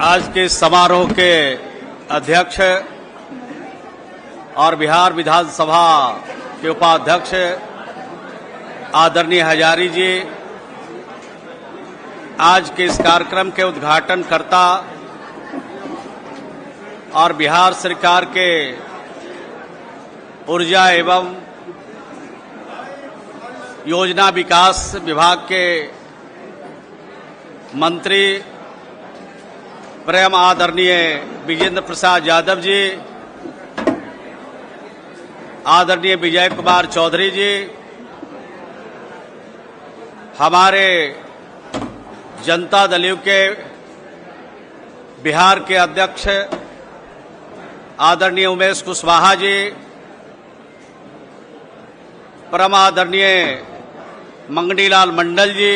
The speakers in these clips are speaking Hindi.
आज के समारोह के अध्यक्ष और बिहार विधानसभा के उपाध्यक्ष आदरणीय हजारी जी, आज के इस कार्यक्रम के उद्घाटनकर्ता और बिहार सरकार के ऊर्जा एवं योजना विकास विभाग के मंत्री प्रेम आदरणीय विजेंद्र प्रसाद यादव जी, आदरणीय विजय कुमार चौधरी जी, हमारे जनता दल यू के बिहार के अध्यक्ष आदरणीय उमेश कुशवाहा जी, परम आदरणीय मंगनीलाल मंडल जी,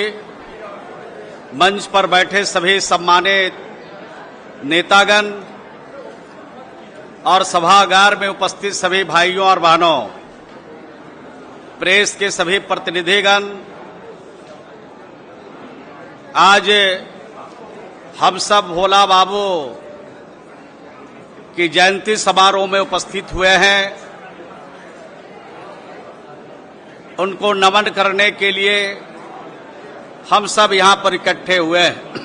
मंच पर बैठे सभी सम्मानित नेतागण और सभागार में उपस्थित सभी भाइयों और बहनों, प्रेस के सभी प्रतिनिधिगण, आज हम सब भोला बाबू की जयंती समारोह में उपस्थित हुए हैं। उनको नमन करने के लिए हम सब यहां पर इकट्ठे हुए हैं।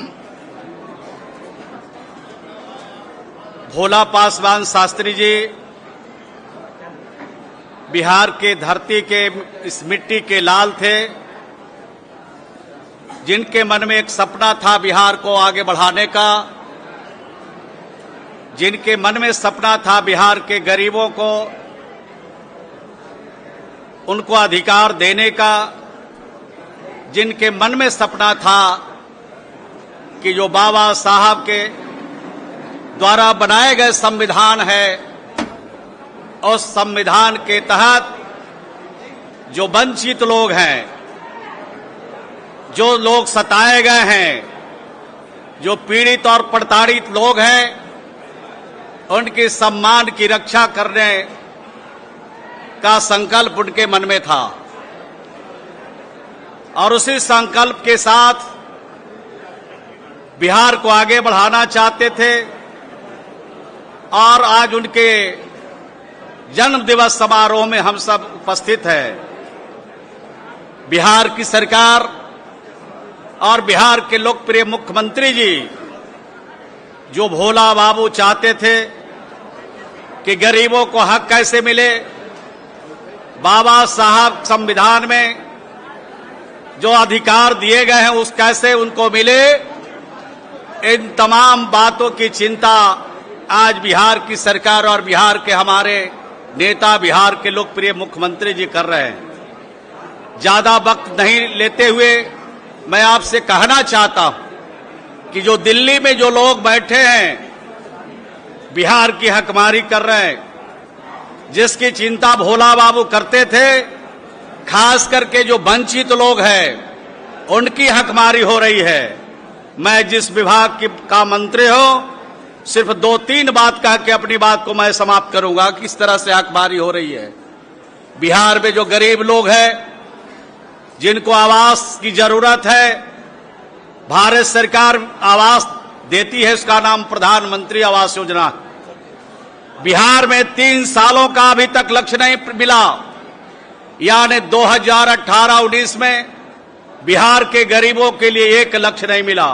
भोला पासवान शास्त्री जी बिहार के धरती के इस मिट्टी के लाल थे, जिनके मन में एक सपना था बिहार को आगे बढ़ाने का, जिनके मन में सपना था बिहार के गरीबों को उनको अधिकार देने का, जिनके मन में सपना था कि जो बाबा साहब के द्वारा बनाए गए संविधान है, उस संविधान के तहत जो वंचित लोग हैं, जो लोग सताए गए हैं, जो पीड़ित और प्रताड़ित लोग हैं, उनके सम्मान की रक्षा करने का संकल्प उनके मन में था और उसी संकल्प के साथ बिहार को आगे बढ़ाना चाहते थे। और आज उनके जन्म दिवस समारोह में हम सब उपस्थित हैं। बिहार की सरकार और बिहार के लोकप्रिय मुख्यमंत्री जी जो भोला बाबू चाहते थे कि गरीबों को हक कैसे मिले, बाबा साहब संविधान में जो अधिकार दिए गए हैं उस कैसे उनको मिले, इन तमाम बातों की चिंता आज बिहार की सरकार और बिहार के हमारे नेता, बिहार के लोकप्रिय मुख्यमंत्री जी कर रहे हैं। ज्यादा वक्त नहीं लेते हुए मैं आपसे कहना चाहता हूं कि जो दिल्ली में जो लोग बैठे हैं, बिहार की हकमारी कर रहे हैं, जिसकी चिंता भोला बाबू करते थे, खास करके जो वंचित लोग हैं उनकी हकमारी हो रही है। मैं जिस विभाग का मंत्री हूं, सिर्फ 2-3 बात कह के अपनी बात को मैं समाप्त करूंगा। किस तरह से हकमारी हो रही है बिहार में जो गरीब लोग हैं, जिनको आवास की जरूरत है, भारत सरकार आवास देती है, उसका नाम प्रधानमंत्री आवास योजना। बिहार में 3 सालों का अभी तक लक्ष्य नहीं मिला, यानी 2018-19 में बिहार के गरीबों के लिए 1 लक्ष्य नहीं मिला।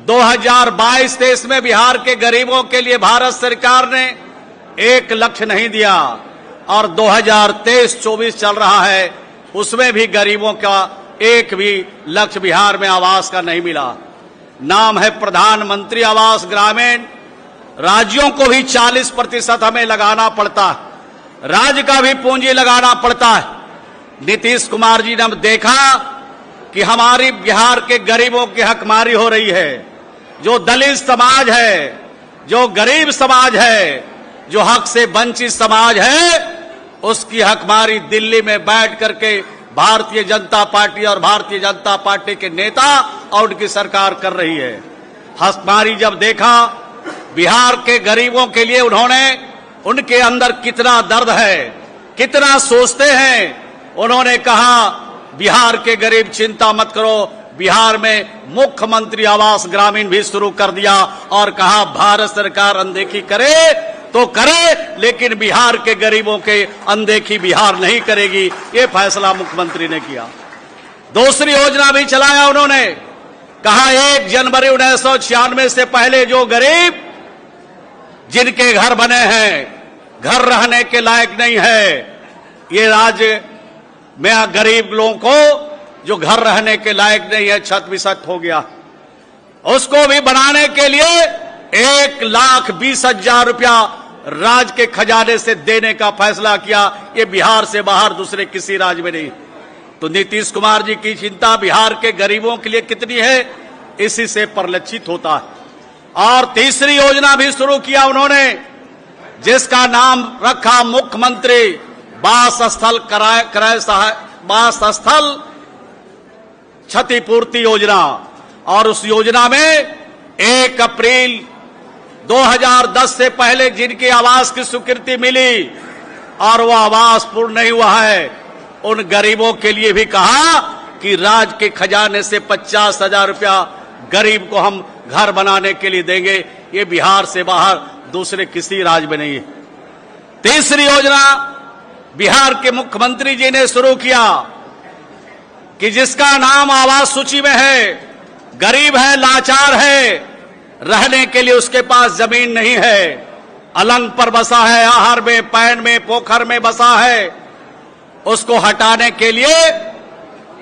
2022-23 में बिहार के गरीबों के लिए भारत सरकार ने 1 लक्ष्य नहीं दिया और 2023-24 चल रहा है, उसमें भी गरीबों का 1 भी लक्ष्य बिहार में आवास का नहीं मिला। नाम है प्रधानमंत्री आवास ग्रामीण। राज्यों को भी 40% हमें लगाना पड़ता है, राज्य का भी पूंजी लगाना पड़ता है। नीतीश कुमार जी ने देखा कि हमारी बिहार के गरीबों की हकमारी हो रही है। जो दलित समाज है, जो गरीब समाज है, जो हक से वंचित समाज है, उसकी हकमारी दिल्ली में बैठ करके भारतीय जनता पार्टी और भारतीय जनता पार्टी के नेता और उनकी सरकार कर रही है। हकमारी जब देखा बिहार के गरीबों के लिए, उन्होंने उनके अंदर कितना दर्द है, कितना सोचते हैं, उन्होंने कहा बिहार के गरीब चिंता मत करो, बिहार में मुख्यमंत्री आवास ग्रामीण भी शुरू कर दिया और कहा भारत सरकार अनदेखी करे तो करे, लेकिन बिहार के गरीबों के अनदेखी बिहार नहीं करेगी। ये फैसला मुख्यमंत्री ने किया। दूसरी योजना भी चलाया उन्होंने, कहा 1 जनवरी 1996 से पहले जो गरीब जिनके घर बने हैं, घर रहने के लायक नहीं है, ये राज्य में गरीब लोगों को जो घर रहने के लायक नहीं है, छत भी छत हो गया, उसको भी बनाने के लिए 1,20,000 रुपया राज्य के खजाने से देने का फैसला किया। ये बिहार से बाहर दूसरे किसी राज्य में नहीं। तो नीतीश कुमार जी की चिंता बिहार के गरीबों के लिए कितनी है, इसी से परिलक्षित होता है। और तीसरी योजना भी शुरू किया उन्होंने, जिसका नाम रखा मुख्यमंत्री वास स्थल वास स्थल क्षतिपूर्ति योजना। और उस योजना में 1 अप्रैल 2010 से पहले जिनके आवास की स्वीकृति मिली और वो आवास पूर्ण नहीं हुआ है, उन गरीबों के लिए भी कहा कि राज्य के खजाने से 50,000 रुपया गरीब को हम घर बनाने के लिए देंगे। ये बिहार से बाहर दूसरे किसी राज्य में नहीं है। तीसरी योजना बिहार के मुख्यमंत्री जी ने शुरू किया कि जिसका नाम आवास सूची में है, गरीब है, लाचार है, रहने के लिए उसके पास जमीन नहीं है, अलंग पर बसा है, आहर में, पैन में, पोखर में बसा है, उसको हटाने के लिए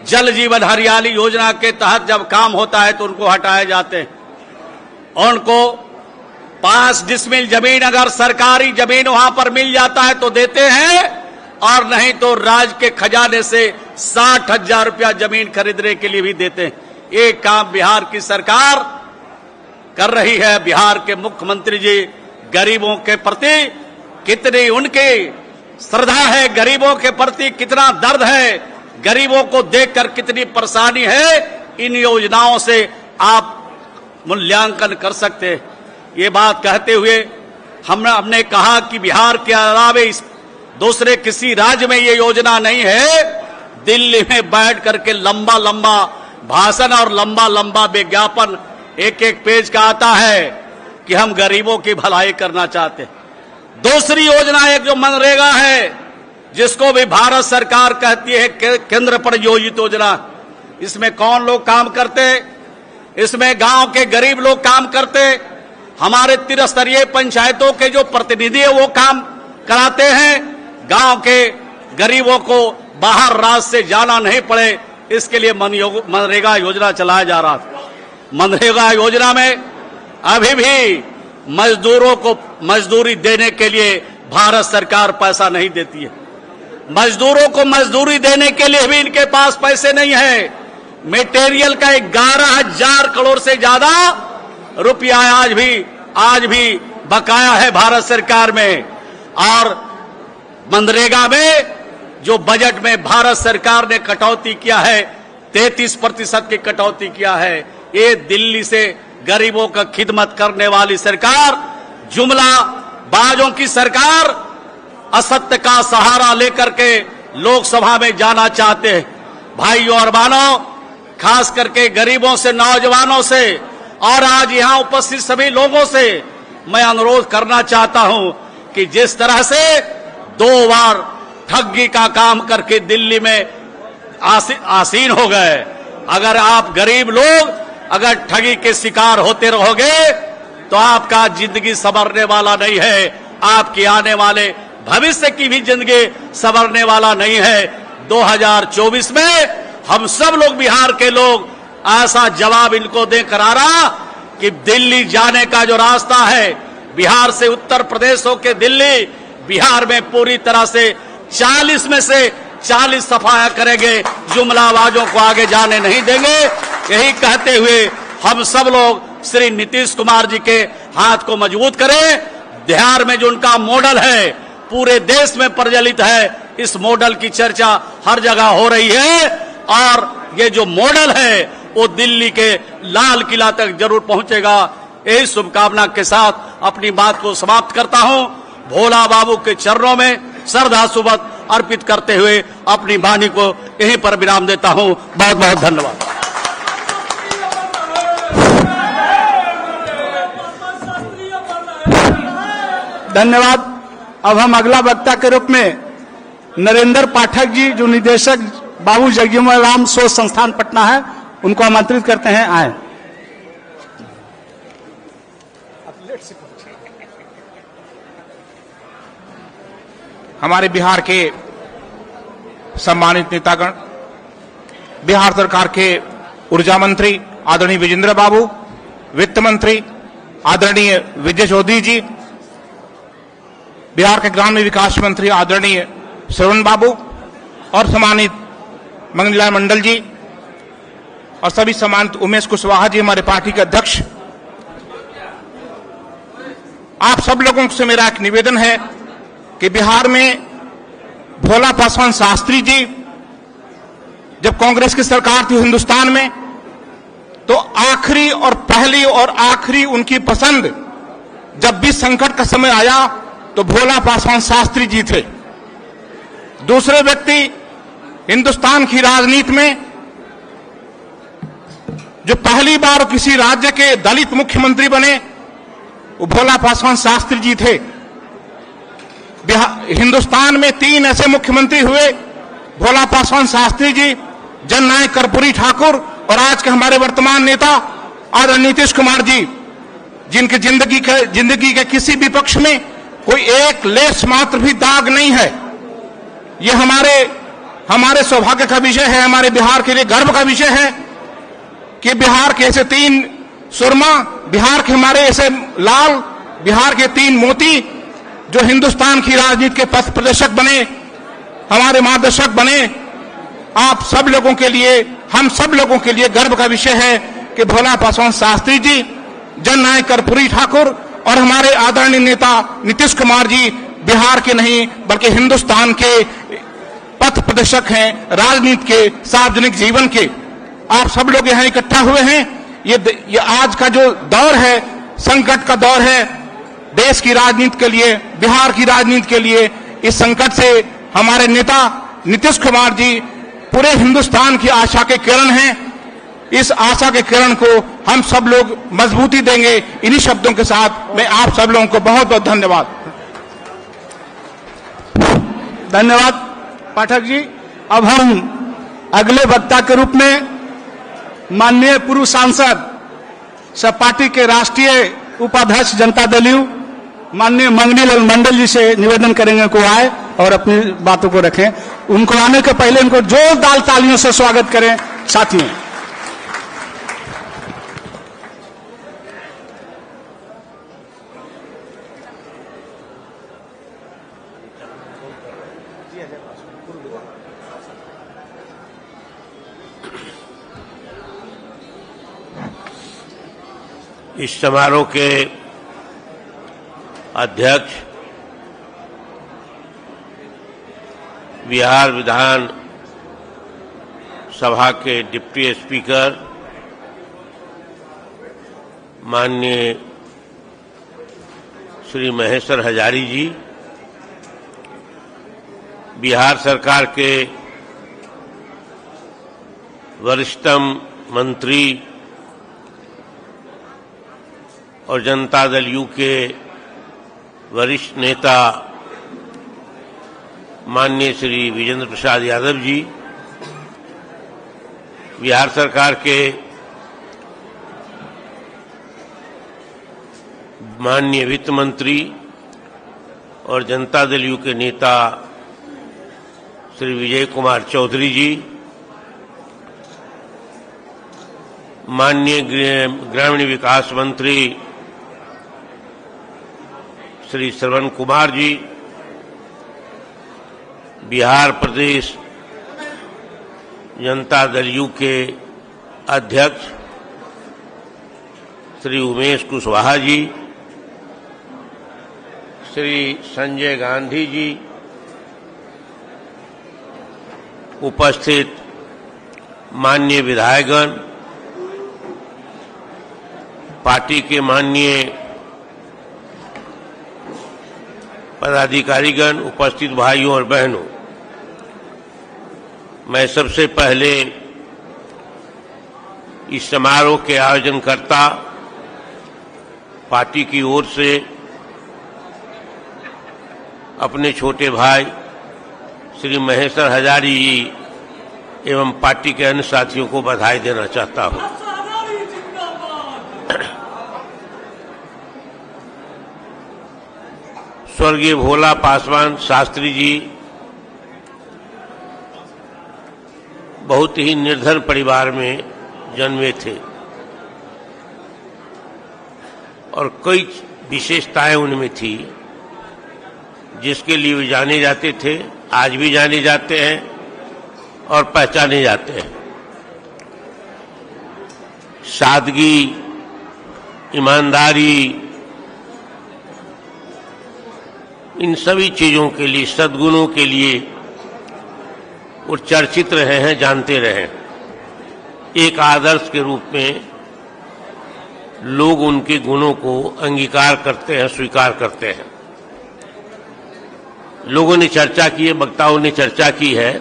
जल जीवन हरियाली योजना के तहत जब काम होता है तो उनको हटाए जाते हैं। उनको 5 डिसमिल जमीन अगर सरकारी जमीन वहां पर मिल जाता है तो देते हैं, और नहीं तो राज्य के खजाने से 60,000 रुपया जमीन खरीदने के लिए भी देते हैं। ये काम बिहार की सरकार कर रही है। बिहार के मुख्यमंत्री जी गरीबों के प्रति कितनी उनकी श्रद्धा है, गरीबों के प्रति कितना दर्द है, गरीबों को देखकर कितनी परेशानी है, इन योजनाओं से आप मूल्यांकन कर सकते हैं। ये बात कहते हुए हमने कहा कि बिहार के अलावे दूसरे किसी राज्य में ये योजना नहीं है। दिल्ली में बैठ करके लंबा लंबा भाषण और लंबा लंबा विज्ञापन 1-1 पेज का आता है कि हम गरीबों की भलाई करना चाहते हैं। दूसरी योजना एक जो मनरेगा है, जिसको भी भारत सरकार कहती है केंद्र प्रायोजित योजना, इसमें कौन लोग काम करते, इसमें गांव के गरीब लोग काम करते, हमारे त्रिस्तरीय पंचायतों के जो प्रतिनिधि है वो काम कराते हैं। गांव के गरीबों को बाहर राज्य से जाना नहीं पड़े, इसके लिए मनरेगा योजना चलाया जा रहा था। मनरेगा योजना में अभी भी मजदूरों को मजदूरी देने के लिए भारत सरकार पैसा नहीं देती है। मजदूरों को मजदूरी देने के लिए भी इनके पास पैसे नहीं है। मटेरियल का 11,000 करोड़ से ज्यादा रुपया आज भी बकाया है भारत सरकार में। और मनरेगा में जो बजट में भारत सरकार ने कटौती किया है, 33% की कटौती किया है। ये दिल्ली से गरीबों का खिदमत करने वाली सरकार, जुमला बाजों की सरकार, असत्य का सहारा लेकर के लोकसभा में जाना चाहते हैं। भाइयों और बहनों, खास करके गरीबों से, नौजवानों से और आज यहां उपस्थित सभी लोगों से मैं अनुरोध करना चाहता हूं कि जिस तरह से 2 बार ठगी का काम करके दिल्ली में आसीन हो गए, अगर आप गरीब लोग अगर ठगी के शिकार होते रहोगे तो आपका जिंदगी संवरने वाला नहीं है, आपके आने वाले भविष्य की भी जिंदगी संवरने वाला नहीं है। 2024 में हम सब लोग, बिहार के लोग, ऐसा जवाब इनको देकर आ रहा कि दिल्ली जाने का जो रास्ता है, बिहार से उत्तर प्रदेश होकर दिल्ली, बिहार में पूरी तरह से 40 में से 40 सफाया करेंगे, जुमलाबाजों को आगे जाने नहीं देंगे। यही कहते हुए हम सब लोग श्री नीतीश कुमार जी के हाथ को मजबूत करें। बिहार में जो उनका मॉडल है पूरे देश में प्रचलित है, इस मॉडल की चर्चा हर जगह हो रही है और ये जो मॉडल है वो दिल्ली के लाल किला तक जरूर पहुंचेगा। यही शुभकामना के साथ अपनी बात को समाप्त करता हूं। भोला बाबू के चरणों में श्रद्धा सुमन अर्पित करते हुए अपनी वाणी को यहीं पर विराम देता हूं। बहुत बहुत धन्यवाद। धन्यवाद। अब हम अगला वक्ता के रूप में नरेंद्र पाठक जी, जो निदेशक बाबू जगजीवन राम शोध संस्थान पटना है, उनको आमंत्रित करते हैं, आए। हमारे बिहार के सम्मानित नेतागण, बिहार सरकार के ऊर्जा मंत्री आदरणीय विजेंद्र बाबू, वित्त मंत्री आदरणीय विजय चौधरी जी, बिहार के ग्रामीण विकास मंत्री आदरणीय श्रवण बाबू और सम्मानित मंगनीलाल मंडल जी और सभी सम्मानित उमेश कुशवाहा जी, हमारे पार्टी के अध्यक्ष, आप सब लोगों से मेरा एक निवेदन है कि बिहार में भोला पासवान शास्त्री जी जब कांग्रेस की सरकार थी हिंदुस्तान में, तो आखिरी और पहली और आखिरी उनकी पसंद जब भी संकट का समय आया तो भोला पासवान शास्त्री जी थे। दूसरे व्यक्ति हिंदुस्तान की राजनीति में जो पहली बार किसी राज्य के दलित मुख्यमंत्री बने, वो भोला पासवान शास्त्री जी थे। हिंदुस्तान में 3 ऐसे मुख्यमंत्री हुए, भोला पासवान शास्त्री जी, जननायक कर्पूरी ठाकुर और आज के हमारे वर्तमान नेता आदरणीय नीतीश कुमार जी, जिनकी जिंदगी के किसी भी पक्ष में कोई एक लेश मात्र भी दाग नहीं है। ये हमारे सौभाग्य का विषय है, हमारे बिहार के लिए गर्व का विषय है कि बिहार के ऐसे 3 सुरमा, बिहार के हमारे ऐसे लाल, बिहार के 3 मोती जो हिंदुस्तान की राजनीति के पथ प्रदर्शक बने, हमारे मार्गदर्शक बने। आप सब लोगों के लिए, हम सब लोगों के लिए गर्व का विषय है कि भोला पासवान शास्त्री जी, जननायक कर्पूरी ठाकुर और हमारे आदरणीय नेता नीतीश कुमार जी बिहार के नहीं बल्कि हिंदुस्तान के पथ प्रदर्शक हैं, राजनीति के, सार्वजनिक जीवन के। आप सब लोग यहां इकट्ठा हुए हैं। ये आज का जो दौर है, संकट का दौर है देश की राजनीति के लिए, बिहार की राजनीति के लिए। इस संकट से हमारे नेता नीतीश कुमार जी पूरे हिंदुस्तान की आशा के किरण हैं। इस आशा के किरण को हम सब लोग मजबूती देंगे। इन्हीं शब्दों के साथ मैं आप सब लोगों को बहुत बहुत धन्यवाद। धन्यवाद पाठक जी। अब हम अगले वक्ता के रूप में माननीय पूर्व सांसद सब पार्टी के राष्ट्रीय उपाध्यक्ष जनता दल यू माननीय मंगनीलाल मंडल जी से निवेदन करेंगे को आए और अपनी बातों को रखें। उनको आने के पहले उनको जोरदार तालियों से स्वागत करें साथियों। इस समारोह के अध्यक्ष, बिहार विधान सभा के डिप्टी स्पीकर माननीय श्री महेश्वर हजारी जी, बिहार सरकार के वरिष्ठतम मंत्री और जनता दल यू के वरिष्ठ नेता माननीय श्री विजेंद्र प्रसाद यादव जी, बिहार सरकार के माननीय वित्त मंत्री और जनता दल यू के नेता श्री विजय कुमार चौधरी जी, माननीय ग्रामीण विकास मंत्री श्री श्रवण कुमार जी, बिहार प्रदेश जनता दल यू के अध्यक्ष श्री उमेश कुशवाहा जी, श्री संजय गांधी जी, उपस्थित माननीय विधायकगण, पार्टी के माननीय पदाधिकारीगण, उपस्थित भाइयों और बहनों, मैं सबसे पहले इस समारोह के आयोजनकर्ता पार्टी की ओर से अपने छोटे भाई श्री महेश्वर हजारी जी एवं पार्टी के अन्य साथियों को बधाई देना चाहता हूं। स्वर्गीय भोला पासवान शास्त्री जी बहुत ही निर्धन परिवार में जन्मे थे और कई विशेषताएं उनमें थी जिसके लिए वे जाने जाते थे, आज भी जाने जाते हैं और पहचाने जाते हैं। सादगी, ईमानदारी, इन सभी चीजों के लिए, सद्गुणों के लिए वो चर्चित रहे हैं, जानते रहे हैं। एक आदर्श के रूप में लोग उनके गुणों को अंगीकार करते हैं, स्वीकार करते हैं। लोगों ने चर्चा की है, वक्ताओं ने चर्चा की है,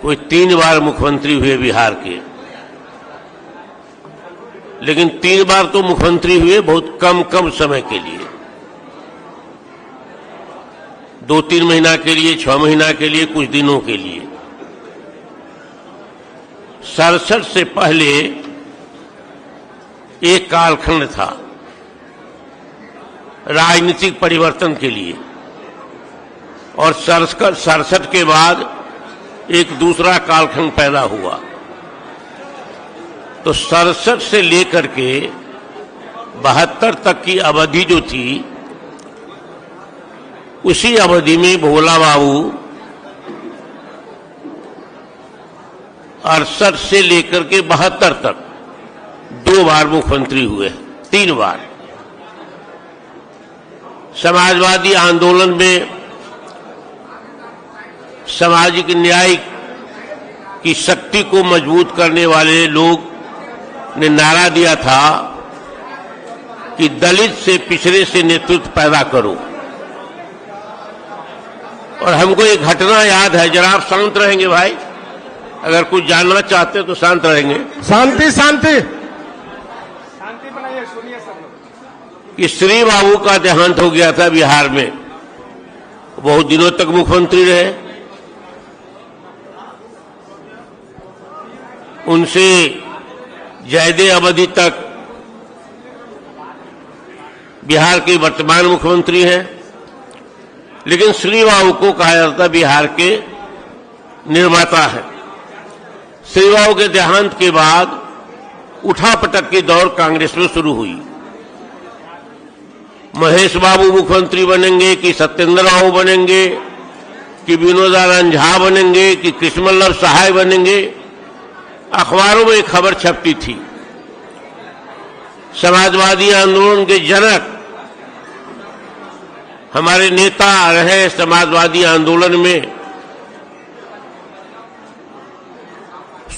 कोई 3 बार मुख्यमंत्री हुए बिहार के, लेकिन 3 बार तो मुख्यमंत्री हुए बहुत कम समय के लिए, 2-3 महीना के लिए, 6 महीना के लिए, कुछ दिनों के लिए। 67 से पहले एक कालखंड था राजनीतिक परिवर्तन के लिए और 67 के बाद एक दूसरा कालखंड पैदा हुआ। तो 67 से लेकर के 72 तक की अवधि जो थी, उसी अवधि में भोला बाबू 68 से लेकर के 72 तक 2 बार मुख्यमंत्री हुए, 3 बार। समाजवादी आंदोलन में सामाजिक न्याय की शक्ति को मजबूत करने वाले लोग ने नारा दिया था कि दलित से पिछड़े से नेतृत्व पैदा करो। और हमको एक घटना याद है, जरा आप शांत रहेंगे भाई, अगर कुछ जानना चाहते हो तो शांत रहेंगे। शांति शांति शांति बनाइए, सुनिए सब लोग। कि श्री बाबू का देहांत हो गया था बिहार में, बहुत दिनों तक मुख्यमंत्री रहे, उनसे ज्यादा अवधि तक बिहार के वर्तमान मुख्यमंत्री हैं, लेकिन श्री बाबू को कहा जाता बिहार के निर्माता है। श्री बाबू के देहांत के बाद उठापटक की दौड़ कांग्रेस में शुरू हुई। महेश बाबू मुख्यमंत्री बनेंगे कि सत्येंद्र बाबू बनेंगे कि विनोदानंद झा बनेंगे कि कृष्णवल्लभ सहाय बनेंगे, अखबारों में खबर छपती थी। समाजवादी आंदोलन के जनक हमारे नेता रहे समाजवादी आंदोलन में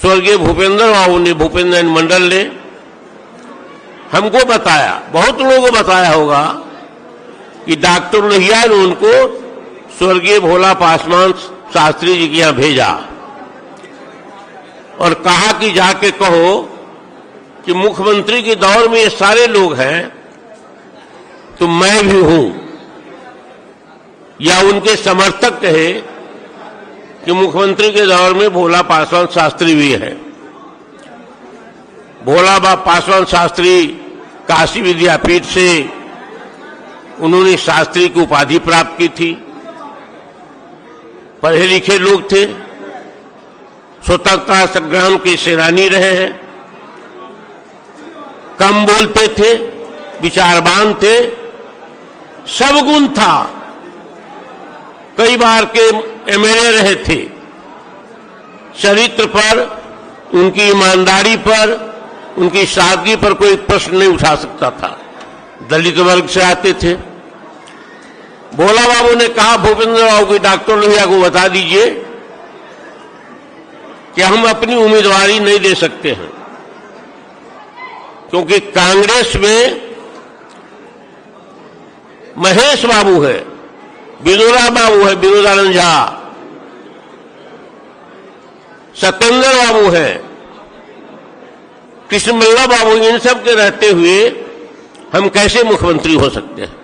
स्वर्गीय भूपेंद्र बाबू ने, भूपेंद्र मंडल ने हमको बताया, बहुत लोगों को बताया होगा कि डॉक्टर लोहिया ने उनको स्वर्गीय भोला पासवान शास्त्री जी के यहां भेजा और कहा कि जाके कहो कि मुख्यमंत्री के दौर में ये सारे लोग हैं तो मैं भी हूं, या उनके समर्थक कहे कि मुख्यमंत्री के दौर में भोला पासवान शास्त्री भी है। भोला पासवान शास्त्री काशी विद्यापीठ से उन्होंने शास्त्री की उपाधि प्राप्त की थी, पढ़े लिखे लोग थे, स्वतंत्रता संग्राम के सेनानी रहे हैं, कम बोलते थे, विचारवान थे, सब गुण था, कई बार के एमएलए रहे थे। चरित्र पर, उनकी ईमानदारी पर, उनकी सादगी पर कोई प्रश्न नहीं उठा सकता था। दलित वर्ग से आते थे। भोला बाबू ने कहा भूपेंद्र बाबू की डॉक्टर लोहिया को बता दीजिए कि हम अपनी उम्मीदवारी नहीं दे सकते हैं, क्योंकि कांग्रेस में महेश बाबू है, विनोदा बाबू है, विनोदानंद झा, सत्येंद्र बाबू है, कृष्णवल्लभ बाबू, इन सब के रहते हुए हम कैसे मुख्यमंत्री हो सकते हैं।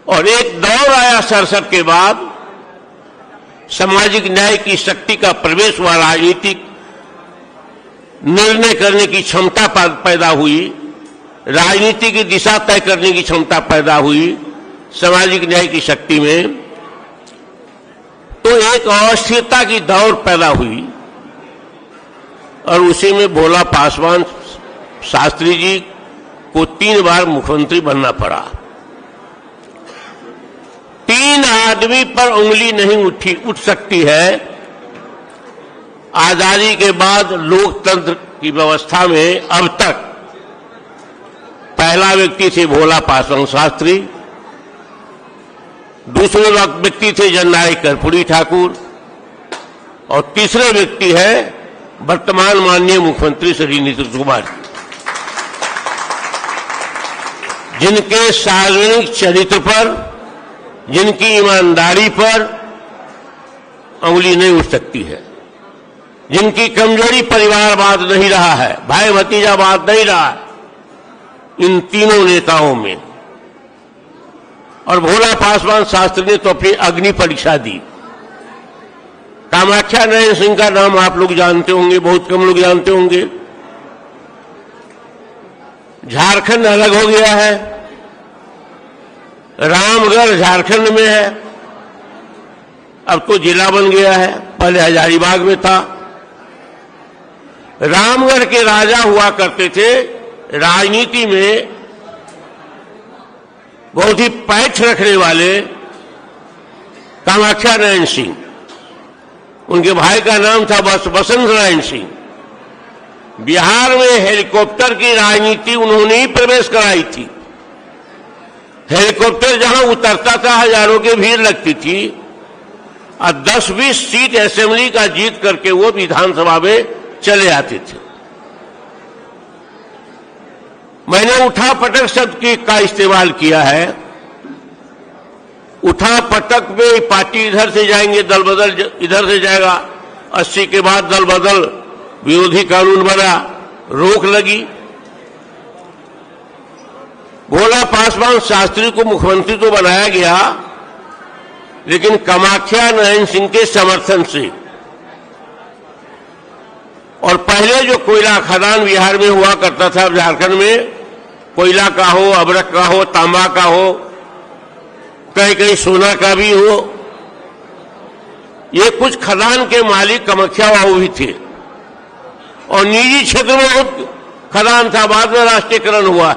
और एक दौर आया 67 के बाद, सामाजिक न्याय की शक्ति का प्रवेश हुआ, राजनीतिक निर्णय करने की क्षमता पैदा हुई, राजनीति की दिशा तय करने की क्षमता पैदा हुई सामाजिक न्याय की शक्ति में, तो एक अस्थिरता की दौर पैदा हुई और उसी में भोला पासवान शास्त्री जी को 3 बार मुख्यमंत्री बनना पड़ा। 3 आदमी पर उंगली नहीं उठ सकती है। आजादी के बाद लोकतंत्र की व्यवस्था में अब तक पहला व्यक्ति थे भोला पासवान शास्त्री, दूसरे व्यक्ति थे जननायक कर्पूरी ठाकुर और तीसरे व्यक्ति है वर्तमान माननीय मुख्यमंत्री श्री नीतीश कुमार, जिनके सार्वजनिक चरित्र पर, जिनकी ईमानदारी पर उंगली नहीं उठ सकती है, जिनकी कमजोरी परिवारवाद नहीं रहा है, भाई भतीजावाद नहीं रहा है इन तीनों नेताओं में। और भोला पासवान शास्त्री ने तो अपनी अग्नि परीक्षा दी। कामाख्या नारायण सिंह का नाम आप लोग जानते होंगे, बहुत कम लोग जानते होंगे। झारखंड अलग हो गया है, रामगढ़ झारखंड में है, अब तो जिला बन गया है, पहले हजारीबाग में था। रामगढ़ के राजा हुआ करते थे, राजनीति में बहुत ही पैठ रखने वाले कामाख्या नारायण सिंह, उनके भाई का नाम था बसंत नारायण सिंह। बिहार में हेलीकॉप्टर की राजनीति उन्होंने ही प्रवेश कराई थी। हेलीकॉप्टर जहां उतरता था हजारों की भीड़ लगती थी और 10-20 सीट असेंबली का जीत करके वो विधानसभा में चले आते थे। मैंने उठा पटक शब्द का इस्तेमाल किया है। उठा पटक में पार्टी इधर से जाएंगे, दल बदल इधर से जाएगा। 80 के बाद दल बदल विरोधी कानून बना, रोक लगी। भोला पासवान शास्त्री को मुख्यमंत्री तो बनाया गया, लेकिन कामाख्या नारायण सिंह के समर्थन से। और पहले जो कोयला खदान बिहार में हुआ करता था, झारखंड में कोयला का हो, अबरक का हो, तांबा का हो, कहीं कहीं सोना का भी हो, ये कुछ खदान के मालिक कामाख्या बाबू भी थे और निजी क्षेत्र में बहुत खदान था। बाद में राष्ट्रीयकरण हुआ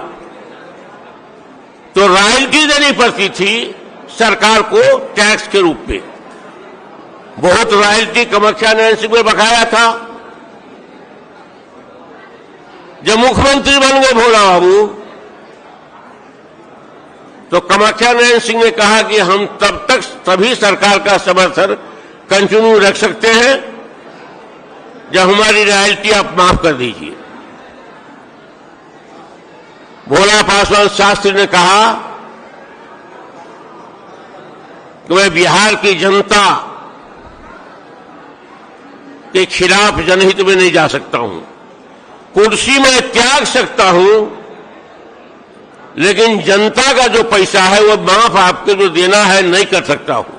तो रॉयल्टी देनी पड़ती थी सरकार को टैक्स के रूप में। बहुत रॉयल्टी कामाख्या नारायण सिंह में बकाया था। जब मुख्यमंत्री बन गए भोला बाबू, तो कामाख्या नारायण सिंह ने कहा कि हम तब तक सभी सरकार का समर्थन कंटिन्यू रख सकते हैं जब हमारी रॉयल्टी आप माफ कर दीजिए। भोला पासवान शास्त्री ने कहा कि मैं बिहार की जनता के खिलाफ जनहित में नहीं जा सकता हूं। कुर्सी में त्याग सकता हूं, लेकिन जनता का जो पैसा है वो माफ आपको जो देना है नहीं कर सकता हूं।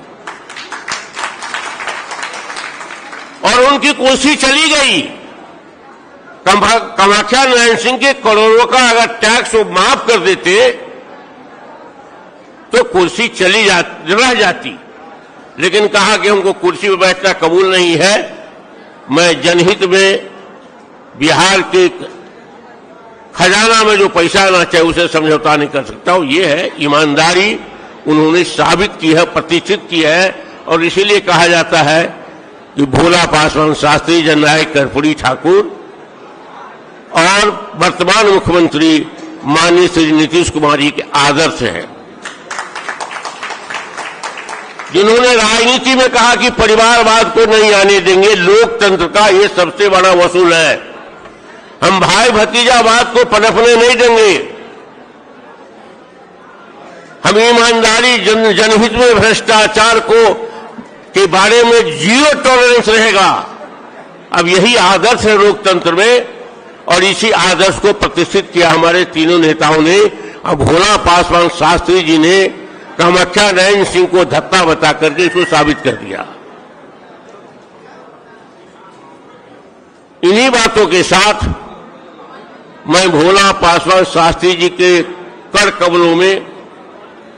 और उनकी कुर्सी चली गई। कामाख्या नारायण सिंह के करोड़ों का अगर टैक्स वो माफ कर देते तो कुर्सी रह जाती। लेकिन कहा कि हमको कुर्सी पर बैठना कबूल नहीं है, मैं जनहित में बिहार के खजाना में जो पैसा आना चाहिए उसे समझौता नहीं कर सकता हूं। ये है ईमानदारी, उन्होंने साबित की है, प्रतिष्ठित की है। और इसीलिए कहा जाता है कि भोला पासवान शास्त्री, जननायक कर्पूरी ठाकुर और वर्तमान मुख्यमंत्री माननीय श्री नीतीश कुमार जी के आदर्श हैं, जिन्होंने राजनीति में कहा कि परिवारवाद को नहीं आने देंगे, लोकतंत्र का ये सबसे बड़ा वसूल है, हम भाई भतीजावाद को पनपने नहीं देंगे, हम ईमानदारी, जनहित में भ्रष्टाचार के बारे में जीरो टॉलरेंस रहेगा। अब यही आदर्श है लोकतंत्र में और इसी आदर्श को प्रतिष्ठित किया हमारे तीनों नेताओं ने। अब भोला पासवान शास्त्री जी ने कामाख्या नयन सिंह को धक्का बता करके इसको साबित कर दिया। इन्हीं बातों के साथ मैं भोला पासवान शास्त्री जी के कर कमलों में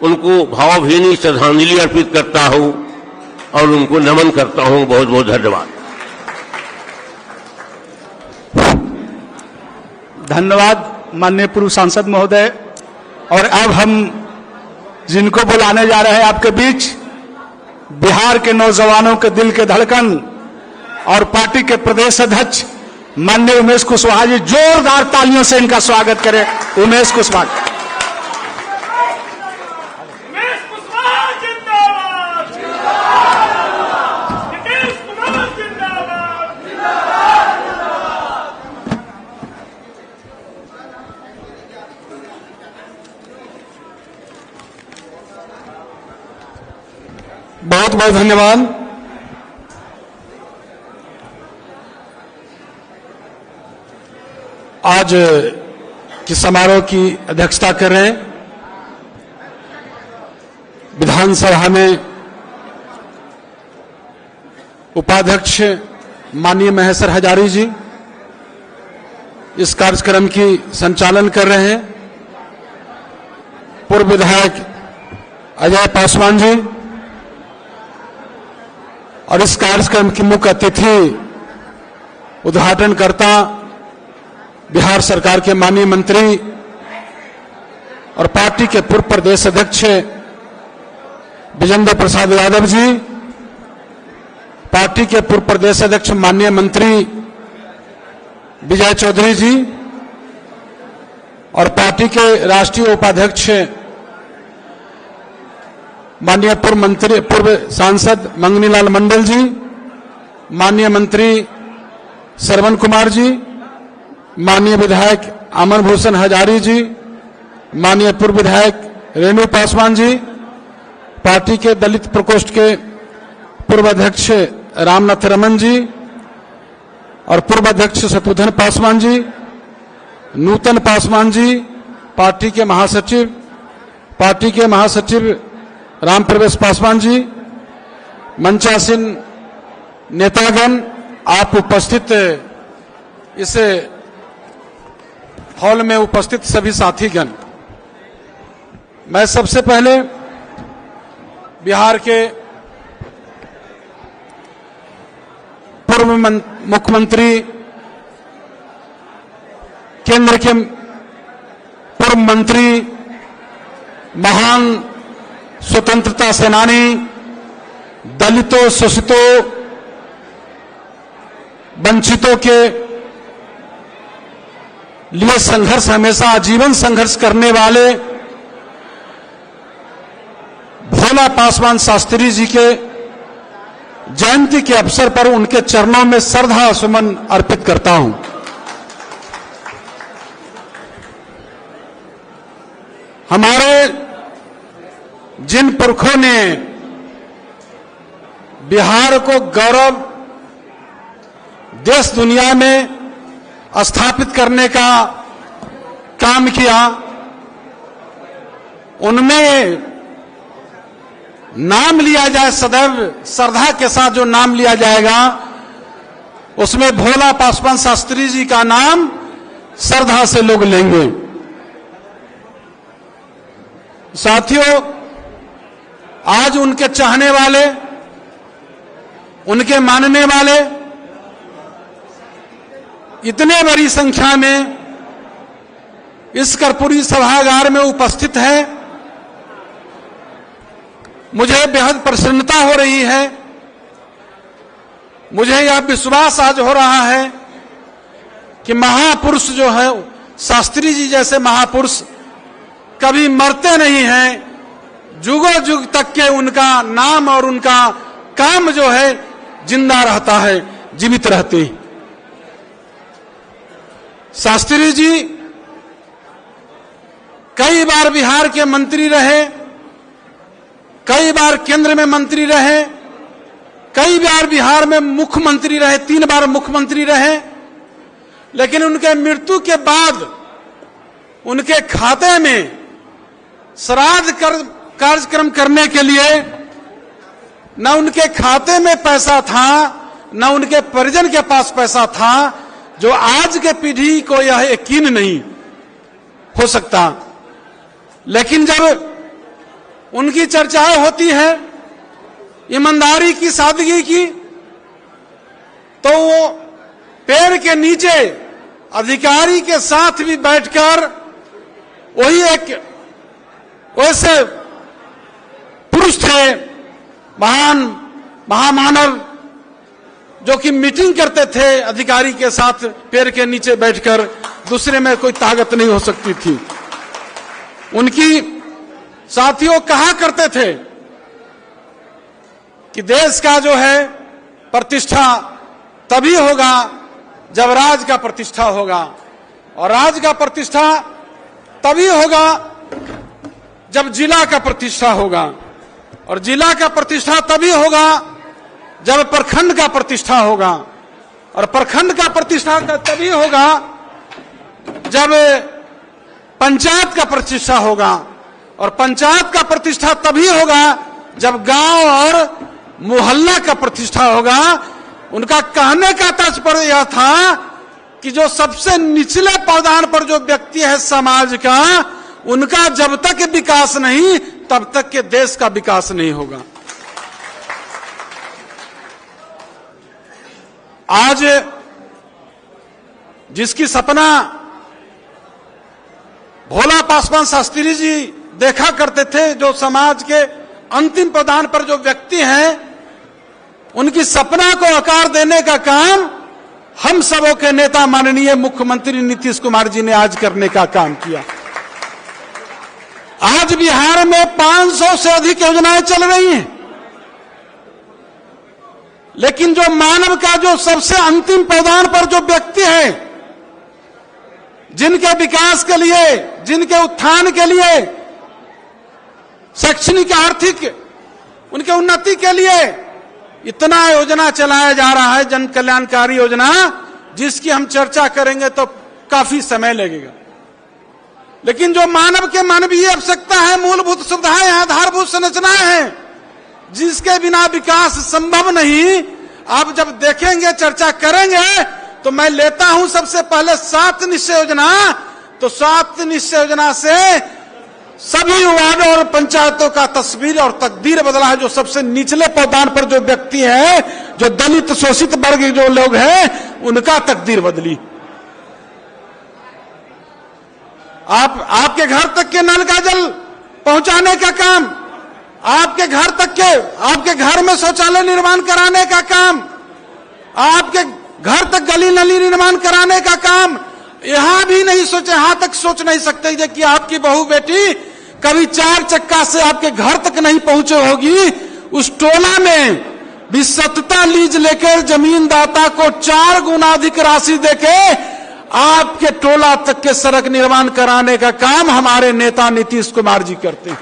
उनको भावभीनी श्रद्धांजलि अर्पित करता हूं और उनको नमन करता हूं। बहुत बहुत धन्यवाद। धन्यवाद माननीय पूर्व सांसद महोदय। और अब हम जिनको बुलाने जा रहे हैं आपके बीच, बिहार के नौजवानों के दिल के धड़कन और पार्टी के प्रदेश अध्यक्ष माननीय उमेश कुशवाहा जी, जोरदार तालियों से इनका स्वागत करें। उमेश कुशवाहा। बहुत बहुत धन्यवाद। आज के समारोह की अध्यक्षता कर रहे हैं विधानसभा में उपाध्यक्ष माननीय महेश्वर हजारी जी। इस कार्यक्रम की संचालन कर रहे हैं पूर्व विधायक अजय पासवान जी। और इस कार्यक्रम की मुख्य अतिथि उद्घाटनकर्ता बिहार सरकार के माननीय मंत्री और पार्टी के पूर्व प्रदेश अध्यक्ष विजेंद्र प्रसाद यादव जी, पार्टी के पूर्व प्रदेश अध्यक्ष माननीय मंत्री विजय चौधरी जी और पार्टी के राष्ट्रीय उपाध्यक्ष माननीय पूर्व सांसद मंगनीलाल मंडल जी, माननीय मंत्री श्रवण कुमार जी, माननीय विधायक अमर भूषण हजारी जी, माननीय पूर्व विधायक रेणु पासवान जी, पार्टी के दलित प्रकोष्ठ के पूर्व अध्यक्ष रामनाथ रमन जी और पूर्व अध्यक्ष शत्रुघ्न पासवान जी, नूतन पासवान जी, पार्टी के महासचिव राम प्रवेश पासवान जी, मंचासीन नेतागण, आप उपस्थित इस हॉल में उपस्थित सभी साथीगण, मैं सबसे पहले बिहार के पूर्व मुख्यमंत्री, केंद्र के पूर्व मंत्री, महान स्वतंत्रता सेनानी, दलितों, शोषितों, वंचितों के लिए संघर्ष, हमेशा आजीवन संघर्ष करने वाले भोला पासवान शास्त्री जी के जयंती के अवसर पर उनके चरणों में श्रद्धा सुमन अर्पित करता हूं। हमारे जिन पुरखों ने बिहार को गौरव देश दुनिया में स्थापित करने का काम किया, उनमें नाम लिया जाए, सदैव श्रद्धा के साथ जो नाम लिया जाएगा उसमें भोला पासवान शास्त्री जी का नाम श्रद्धा से लोग लेंगे। साथियों, आज उनके चाहने वाले, उनके मानने वाले इतने बड़ी संख्या में इस कर्पूरी सभागार में उपस्थित है, मुझे बेहद प्रसन्नता हो रही है। मुझे यह विश्वास आज हो रहा है कि महापुरुष जो है, शास्त्री जी जैसे महापुरुष कभी मरते नहीं हैं, जुगों जुग तक के उनका नाम और उनका काम जो है जिंदा रहता है, जीवित रहते। शास्त्री जी कई बार बिहार के मंत्री रहे, कई बार केंद्र में मंत्री रहे, कई बार बिहार में मुख्यमंत्री रहे, 3 बार मुख्यमंत्री रहे, लेकिन उनके मृत्यु के बाद उनके खाते में श्राद्ध कार्यक्रम करने के लिए न उनके खाते में पैसा था, न उनके परिजन के पास पैसा था, जो आज के पीढ़ी को यह यकीन नहीं हो सकता। लेकिन जब उनकी चर्चाएं होती है ईमानदारी की, सादगी की, तो वो पेड़ के नीचे अधिकारी के साथ भी बैठकर वही एक वैसे पुरुष थे, महान महामानव, जो कि मीटिंग करते थे अधिकारी के साथ पेड़ के नीचे बैठकर, दूसरे में कोई ताकत नहीं हो सकती थी। उनकी साथियों कहा करते थे कि देश का जो है प्रतिष्ठा तभी होगा जब राज का प्रतिष्ठा होगा, और राज का प्रतिष्ठा तभी होगा जब जिला का प्रतिष्ठा होगा, और जिला का प्रतिष्ठा तभी होगा जब प्रखंड का प्रतिष्ठा होगा, और प्रखंड का प्रतिष्ठा तभी होगा जब पंचायत का प्रतिष्ठा होगा, और पंचायत का प्रतिष्ठा तभी होगा जब गांव और मोहल्ला का प्रतिष्ठा होगा। उनका कहने का तात्पर्य यह था कि जो सबसे निचले पायदान पर जो व्यक्ति है समाज का, उनका जब तक विकास नहीं तब तक के देश का विकास नहीं होगा। आज जिसकी सपना भोला पासवान शास्त्री जी देखा करते थे, जो समाज के अंतिम पायदान पर जो व्यक्ति हैं, उनकी सपना को आकार देने का काम हम सबों के नेता माननीय मुख्यमंत्री नीतीश कुमार जी ने आज करने का काम किया। आज बिहार में 500 से अधिक योजनाएं चल रही हैं, लेकिन जो मानव का जो सबसे अंतिम पायदान पर जो व्यक्ति है, जिनके विकास के लिए, जिनके उत्थान के लिए, शैक्षणिक आर्थिक उनके उन्नति के लिए इतना योजना चलाया जा रहा है, जन कल्याणकारी योजना, जिसकी हम चर्चा करेंगे तो काफी समय लगेगा। लेकिन जो मानव के मानवीय आवश्यकता है, मूलभूत सुविधाएं, आधारभूत संरचनाएं हैं, जिसके बिना विकास संभव नहीं। आप जब देखेंगे, चर्चा करेंगे, तो मैं लेता हूं सबसे पहले 7 निश्चय योजना। तो 7 निश्चय योजना से सभी वार्डों और पंचायतों का तस्वीर और तकदीर बदला है। जो सबसे निचले पायदान पर जो व्यक्ति है, जो दलित शोषित वर्ग जो लोग हैं, उनका तकदीर बदली। आपके घर तक के नल का जल पहुंचाने का काम, आपके घर तक के, आपके घर में शौचालय निर्माण कराने का काम, आपके घर तक गली नली निर्माण कराने का काम, यहां भी नहीं सोचे, यहां तक सोच नहीं सकते कि आपकी बहू बेटी कभी 4 चक्का से आपके घर तक नहीं पहुंचे होगी। उस टोला में भी सत्ता लीज लेकर जमीनदाता को 4 गुना अधिक राशि देके आपके टोला तक के सड़क निर्माण कराने का काम हमारे नेता नीतीश कुमार जी करते हैं।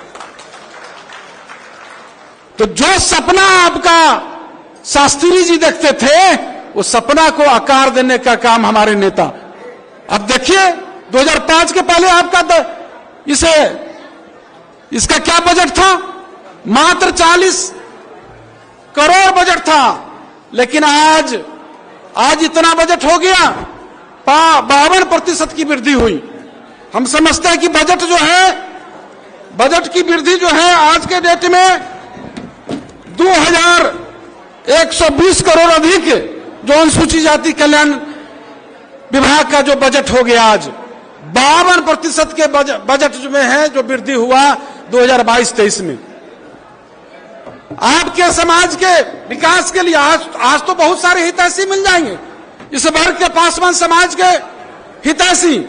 तो जो सपना आपका शास्त्री जी देखते थे, वो सपना को आकार देने का काम हमारे नेता। अब देखिए 2005 के पहले आपका इसका क्या बजट था? मात्र 40 करोड़ बजट था, लेकिन आज इतना बजट हो गया, 52% की वृद्धि हुई। हम समझते हैं कि बजट की वृद्धि जो है आज के डेट में 2120 करोड़ अधिक जो अनुसूचित जाति कल्याण विभाग का जो बजट हो गया, आज 52% के बजट में है जो वृद्धि हुआ 2022-23 में। आपके समाज के विकास के लिए आज तो बहुत सारे हितैषी मिल जाएंगे, इस वर्ग के पासवान समाज के हितैषी,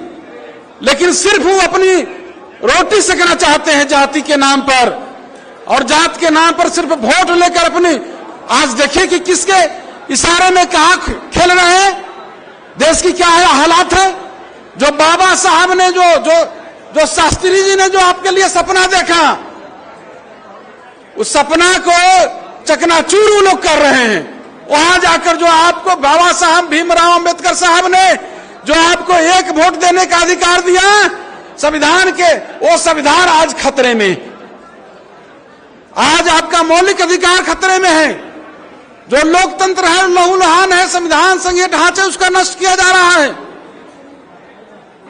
लेकिन सिर्फ वो अपनी रोटी सेकना चाहते हैं जाति के नाम पर, और जात के नाम पर सिर्फ वोट लेकर अपनी। आज देखिए कि किसके इशारे में कहां खेल रहे हैं, देश की क्या है हालात है। जो बाबा साहब ने जो शास्त्री जी ने जो आपके लिए सपना देखा, उस सपना को चकनाचूर वो लोग कर रहे हैं। वहां जाकर जो आपको बाबा साहब भीमराव अंबेडकर साहब ने जो आपको 1 वोट देने का अधिकार दिया संविधान के, वो संविधान आज खतरे में। आज आपका मौलिक अधिकार खतरे में है। जो लोकतंत्र है, लहूलुहान है, संविधान संघीय ढांचे उसका नष्ट किया जा रहा है।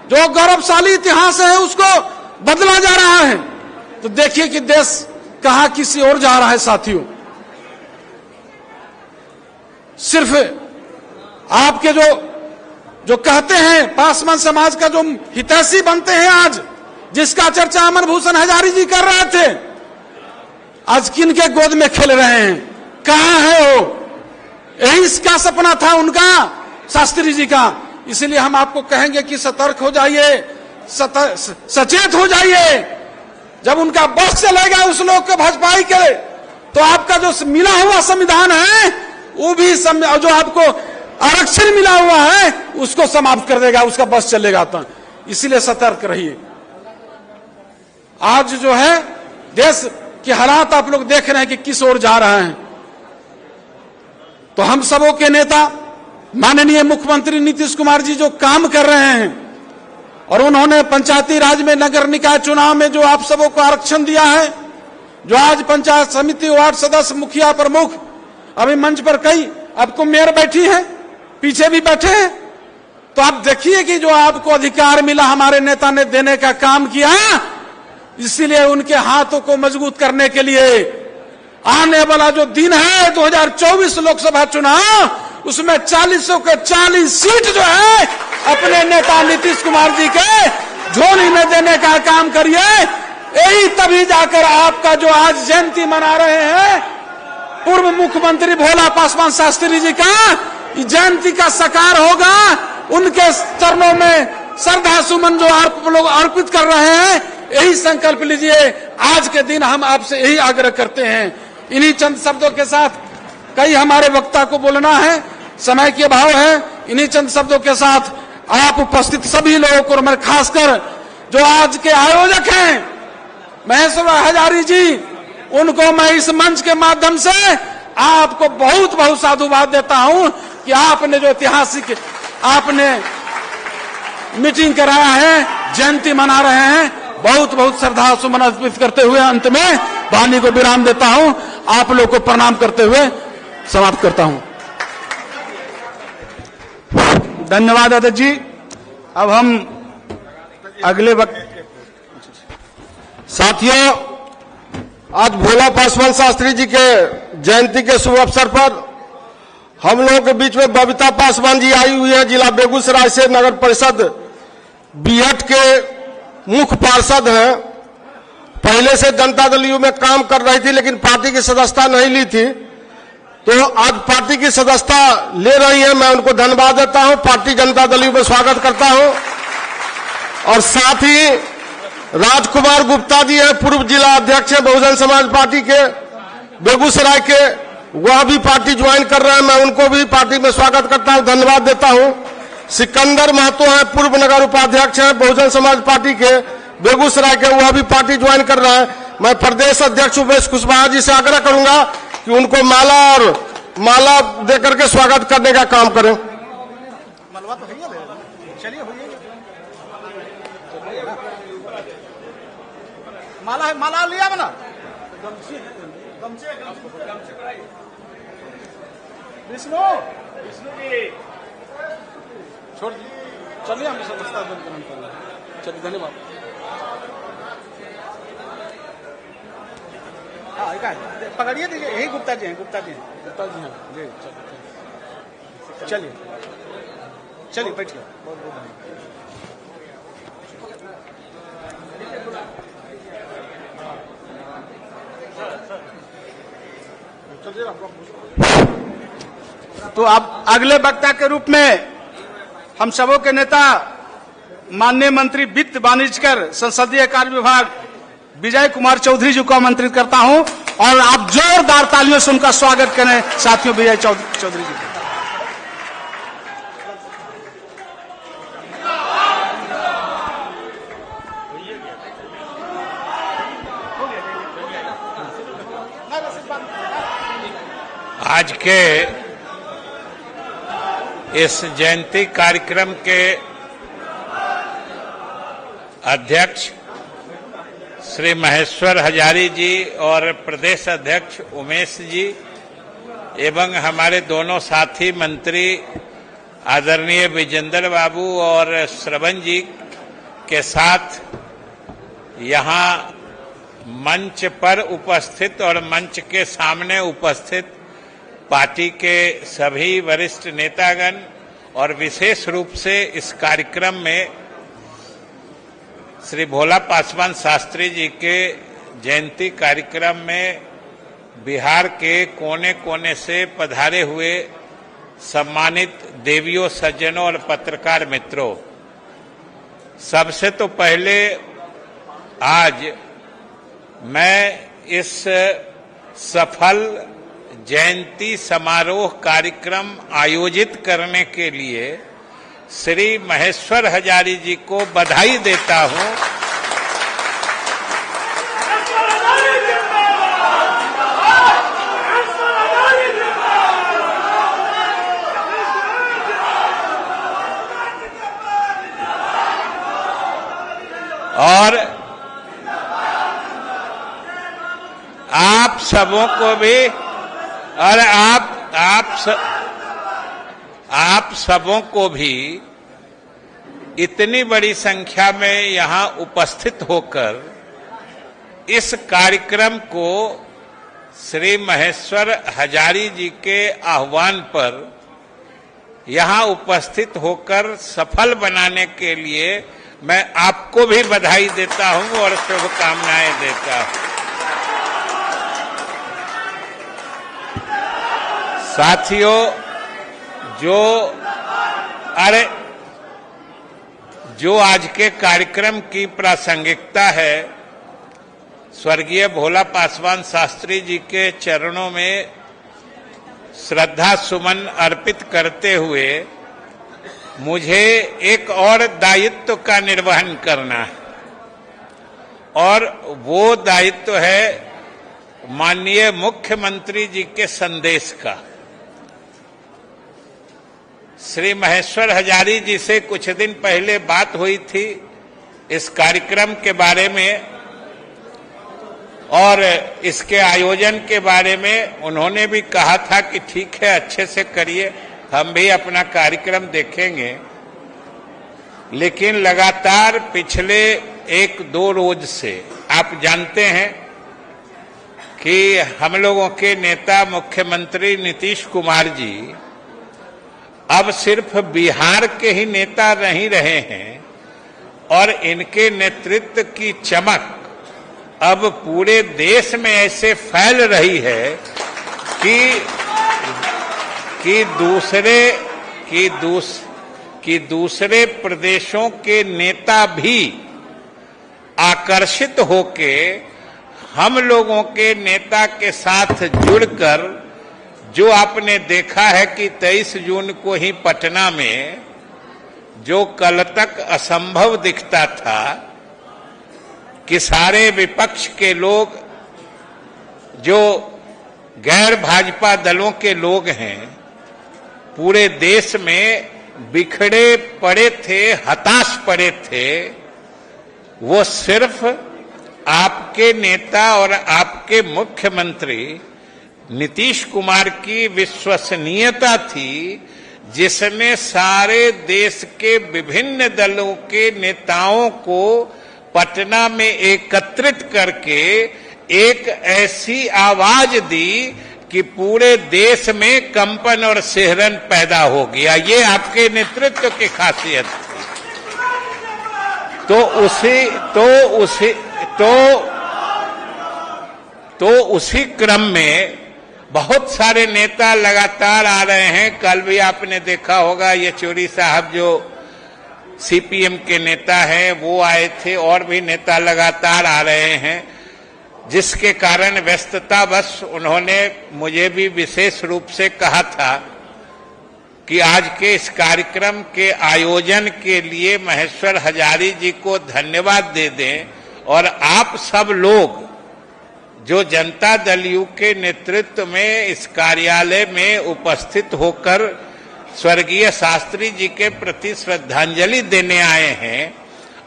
जो गौरवशाली इतिहास है उसको बदला जा रहा है। तो देखिए कि देश कहां किसी और जा रहा है साथियों। सिर्फ आपके जो कहते हैं पासवान समाज का जो हितैषी बनते हैं आज, जिसका चर्चा अमर भूषण हजारी जी कर रहे थे, आज किन के गोद में खेल रहे हैं, कहां है वो? यही इसका सपना था उनका, शास्त्री जी का। इसलिए हम आपको कहेंगे कि सतर्क हो जाइए, सचेत हो जाइए। जब उनका बस चलेगा उस लोग को भजपाई के, तो आपका जो मिला हुआ संविधान है वो भी जो आपको आरक्षण मिला हुआ है उसको समाप्त कर देगा, उसका बस चलेगा। तो इसीलिए सतर्क रहिए। आज जो है देश के हालात आप लोग देख रहे हैं कि किस ओर जा रहे हैं। तो हम सबों के नेता माननीय मुख्यमंत्री नीतीश कुमार जी जो काम कर रहे हैं, और उन्होंने पंचायती राज में नगर निकाय चुनाव में जो आप सबों को आरक्षण दिया है, जो आज पंचायत समिति वार्ड सदस्य मुखिया प्रमुख, अभी मंच पर कई आपको मेयर बैठी है, पीछे भी बैठे हैं, तो आप देखिए कि जो आपको अधिकार मिला हमारे नेता ने देने का काम किया। इसीलिए उनके हाथों को मजबूत करने के लिए आने वाला जो दिन है 2024 लोकसभा चुनाव, उसमें 40 के 40 सीट जो है अपने नेता नीतीश कुमार जी के झोली में देने का काम करिए। यही तभी जाकर आपका जो आज जयंती मना रहे हैं पूर्व मुख्यमंत्री भोला पासवान शास्त्री जी का, जयंती का साकार होगा। उनके चरणों में श्रद्धा सुमन जो आप लोग अर्पित कर रहे हैं, यही संकल्प लीजिए। आज के दिन हम आपसे यही आग्रह करते हैं। इन्हीं चंद शब्दों के साथ कई हमारे वक्ता को बोलना है, समय के अभाव है। इन्हीं चंद शब्दों के साथ आप उपस्थित सभी लोगों को, मैं खासकर जो आज के आयोजक हैं महेश्वर हजारी जी, उनको मैं इस मंच के माध्यम से आपको बहुत बहुत साधुवाद देता हूं कि आपने जो ऐतिहासिक आपने मीटिंग कराया है, जयंती मना रहे हैं। बहुत बहुत श्रद्धा सुमन अर्पित करते हुए अंत में वाणी को विराम देता हूं। आप लोग को प्रणाम करते हुए समाप्त करता हूं। धन्यवाद अध्यक्ष जी। अब हम अगले वक्त साथियों, आज भोला पासवान शास्त्री जी के जयंती के शुभ अवसर पर हम लोगों के बीच में बबीता पासवान जी आई हुई है। जिला बेगूसराय से नगर परिषद बीहट के मुख्य पार्षद हैं। पहले से जनता दल यू में काम कर रही थी, लेकिन पार्टी की सदस्यता नहीं ली थी, तो आज पार्टी की सदस्यता ले रही है। मैं उनको धन्यवाद देता हूं, पार्टी जनता दल यू में स्वागत करता हूं। और साथ ही राजकुमार गुप्ता जी हैं, पूर्व जिला अध्यक्ष हैं बहुजन समाज पार्टी के बेगूसराय के, वह भी पार्टी ज्वाइन कर रहे हैं। मैं उनको भी पार्टी में स्वागत करता हूं, धन्यवाद देता हूं। सिकंदर महतो हैं, पूर्व नगर उपाध्यक्ष हैं बहुजन समाज पार्टी के बेगूसराय के, वह भी पार्टी ज्वाइन कर रहा है। मैं प्रदेश अध्यक्ष उमेश कुशवाहा जी से आग्रह करूंगा कि उनको माला देकर के स्वागत करने का काम करें। माला लिया बना विष्णु जी छोड़ चलिए, हम सदस्यता ग्रहण कर रहे हैं। चलिए, धन्यवाद। हाँ, पकड़िए, दीजिए। यही गुप्ता जी हैं, गुप्ता जी हैं जी। चलिए चलिए, बैठिए। बहुत बहुत धन्यवाद। तो अब अगले वक्ता के रूप में हम सबों के नेता माननीय मंत्री वित्त वाणिज्य कर संसदीय कार्य विभाग विजय कुमार चौधरी जी को आमंत्रित करता हूं, और आप जोरदार तालियों से उनका स्वागत करें साथियों। विजय चौधरी जी आज के इस जयंती कार्यक्रम के अध्यक्ष श्री महेश्वर हजारी जी और प्रदेश अध्यक्ष उमेश जी एवं हमारे दोनों साथी मंत्री आदरणीय विजेंद्र बाबू और श्रवण जी के साथ यहाँ मंच पर उपस्थित और मंच के सामने उपस्थित पार्टी के सभी वरिष्ठ नेतागण और विशेष रूप से इस कार्यक्रम में श्री भोला पासवान शास्त्री जी के जयंती कार्यक्रम में बिहार के कोने कोने से पधारे हुए सम्मानित देवियों, सज्जनों और पत्रकार मित्रों, सबसे तो पहले आज मैं इस सफल जयंती समारोह कार्यक्रम आयोजित करने के लिए श्री महेश्वर हजारी जी को बधाई देता हूं और आप सबों को भी और आप सबों को भी इतनी बड़ी संख्या में यहां उपस्थित होकर इस कार्यक्रम को श्री महेश्वर हजारी जी के आह्वान पर यहां उपस्थित होकर सफल बनाने के लिए मैं आपको भी बधाई देता हूं और शुभकामनाएं देता हूं। साथियों, जो आज के कार्यक्रम की प्रासंगिकता है, स्वर्गीय भोला पासवान शास्त्री जी के चरणों में श्रद्धा सुमन अर्पित करते हुए मुझे एक और दायित्व का निर्वहन करना है और वो दायित्व है माननीय मुख्यमंत्री जी के संदेश का। श्री महेश्वर हजारी जी से कुछ दिन पहले बात हुई थी इस कार्यक्रम के बारे में और इसके आयोजन के बारे में। उन्होंने भी कहा था कि ठीक है, अच्छे से करिए, हम भी अपना कार्यक्रम देखेंगे। लेकिन लगातार पिछले 1-2 रोज से आप जानते हैं कि हम लोगों के नेता मुख्यमंत्री नीतीश कुमार जी अब सिर्फ बिहार के ही नेता नहीं रहे हैं और इनके नेतृत्व की चमक अब पूरे देश में ऐसे फैल रही है कि दूसरे प्रदेशों के नेता भी आकर्षित होके हम लोगों के नेता के साथ जुड़कर, जो आपने देखा है कि 23 जून को ही पटना में जो कल तक असंभव दिखता था कि सारे विपक्ष के लोग, जो गैर भाजपा दलों के लोग हैं, पूरे देश में बिखरे पड़े थे, हताश पड़े थे, वो सिर्फ आपके नेता और आपके मुख्यमंत्री नीतीश कुमार की विश्वसनीयता थी, जिसने सारे देश के विभिन्न दलों के नेताओं को पटना में एकत्रित करके एक ऐसी आवाज दी कि पूरे देश में कंपन और सिहरन पैदा हो गया। ये आपके नेतृत्व की खासियत थी। तो उसी क्रम में बहुत सारे नेता लगातार आ रहे हैं। कल भी आपने देखा होगा, येचुरी साहब जो सीपीएम के नेता हैं वो आए थे और भी नेता लगातार आ रहे हैं, जिसके कारण व्यस्तता बस उन्होंने मुझे भी विशेष रूप से कहा था कि आज के इस कार्यक्रम के आयोजन के लिए महेश्वर हजारी जी को धन्यवाद दे दें और आप सब लोग जो जनता दल यू के नेतृत्व में इस कार्यालय में उपस्थित होकर स्वर्गीय शास्त्री जी के प्रति श्रद्धांजलि देने आए हैं,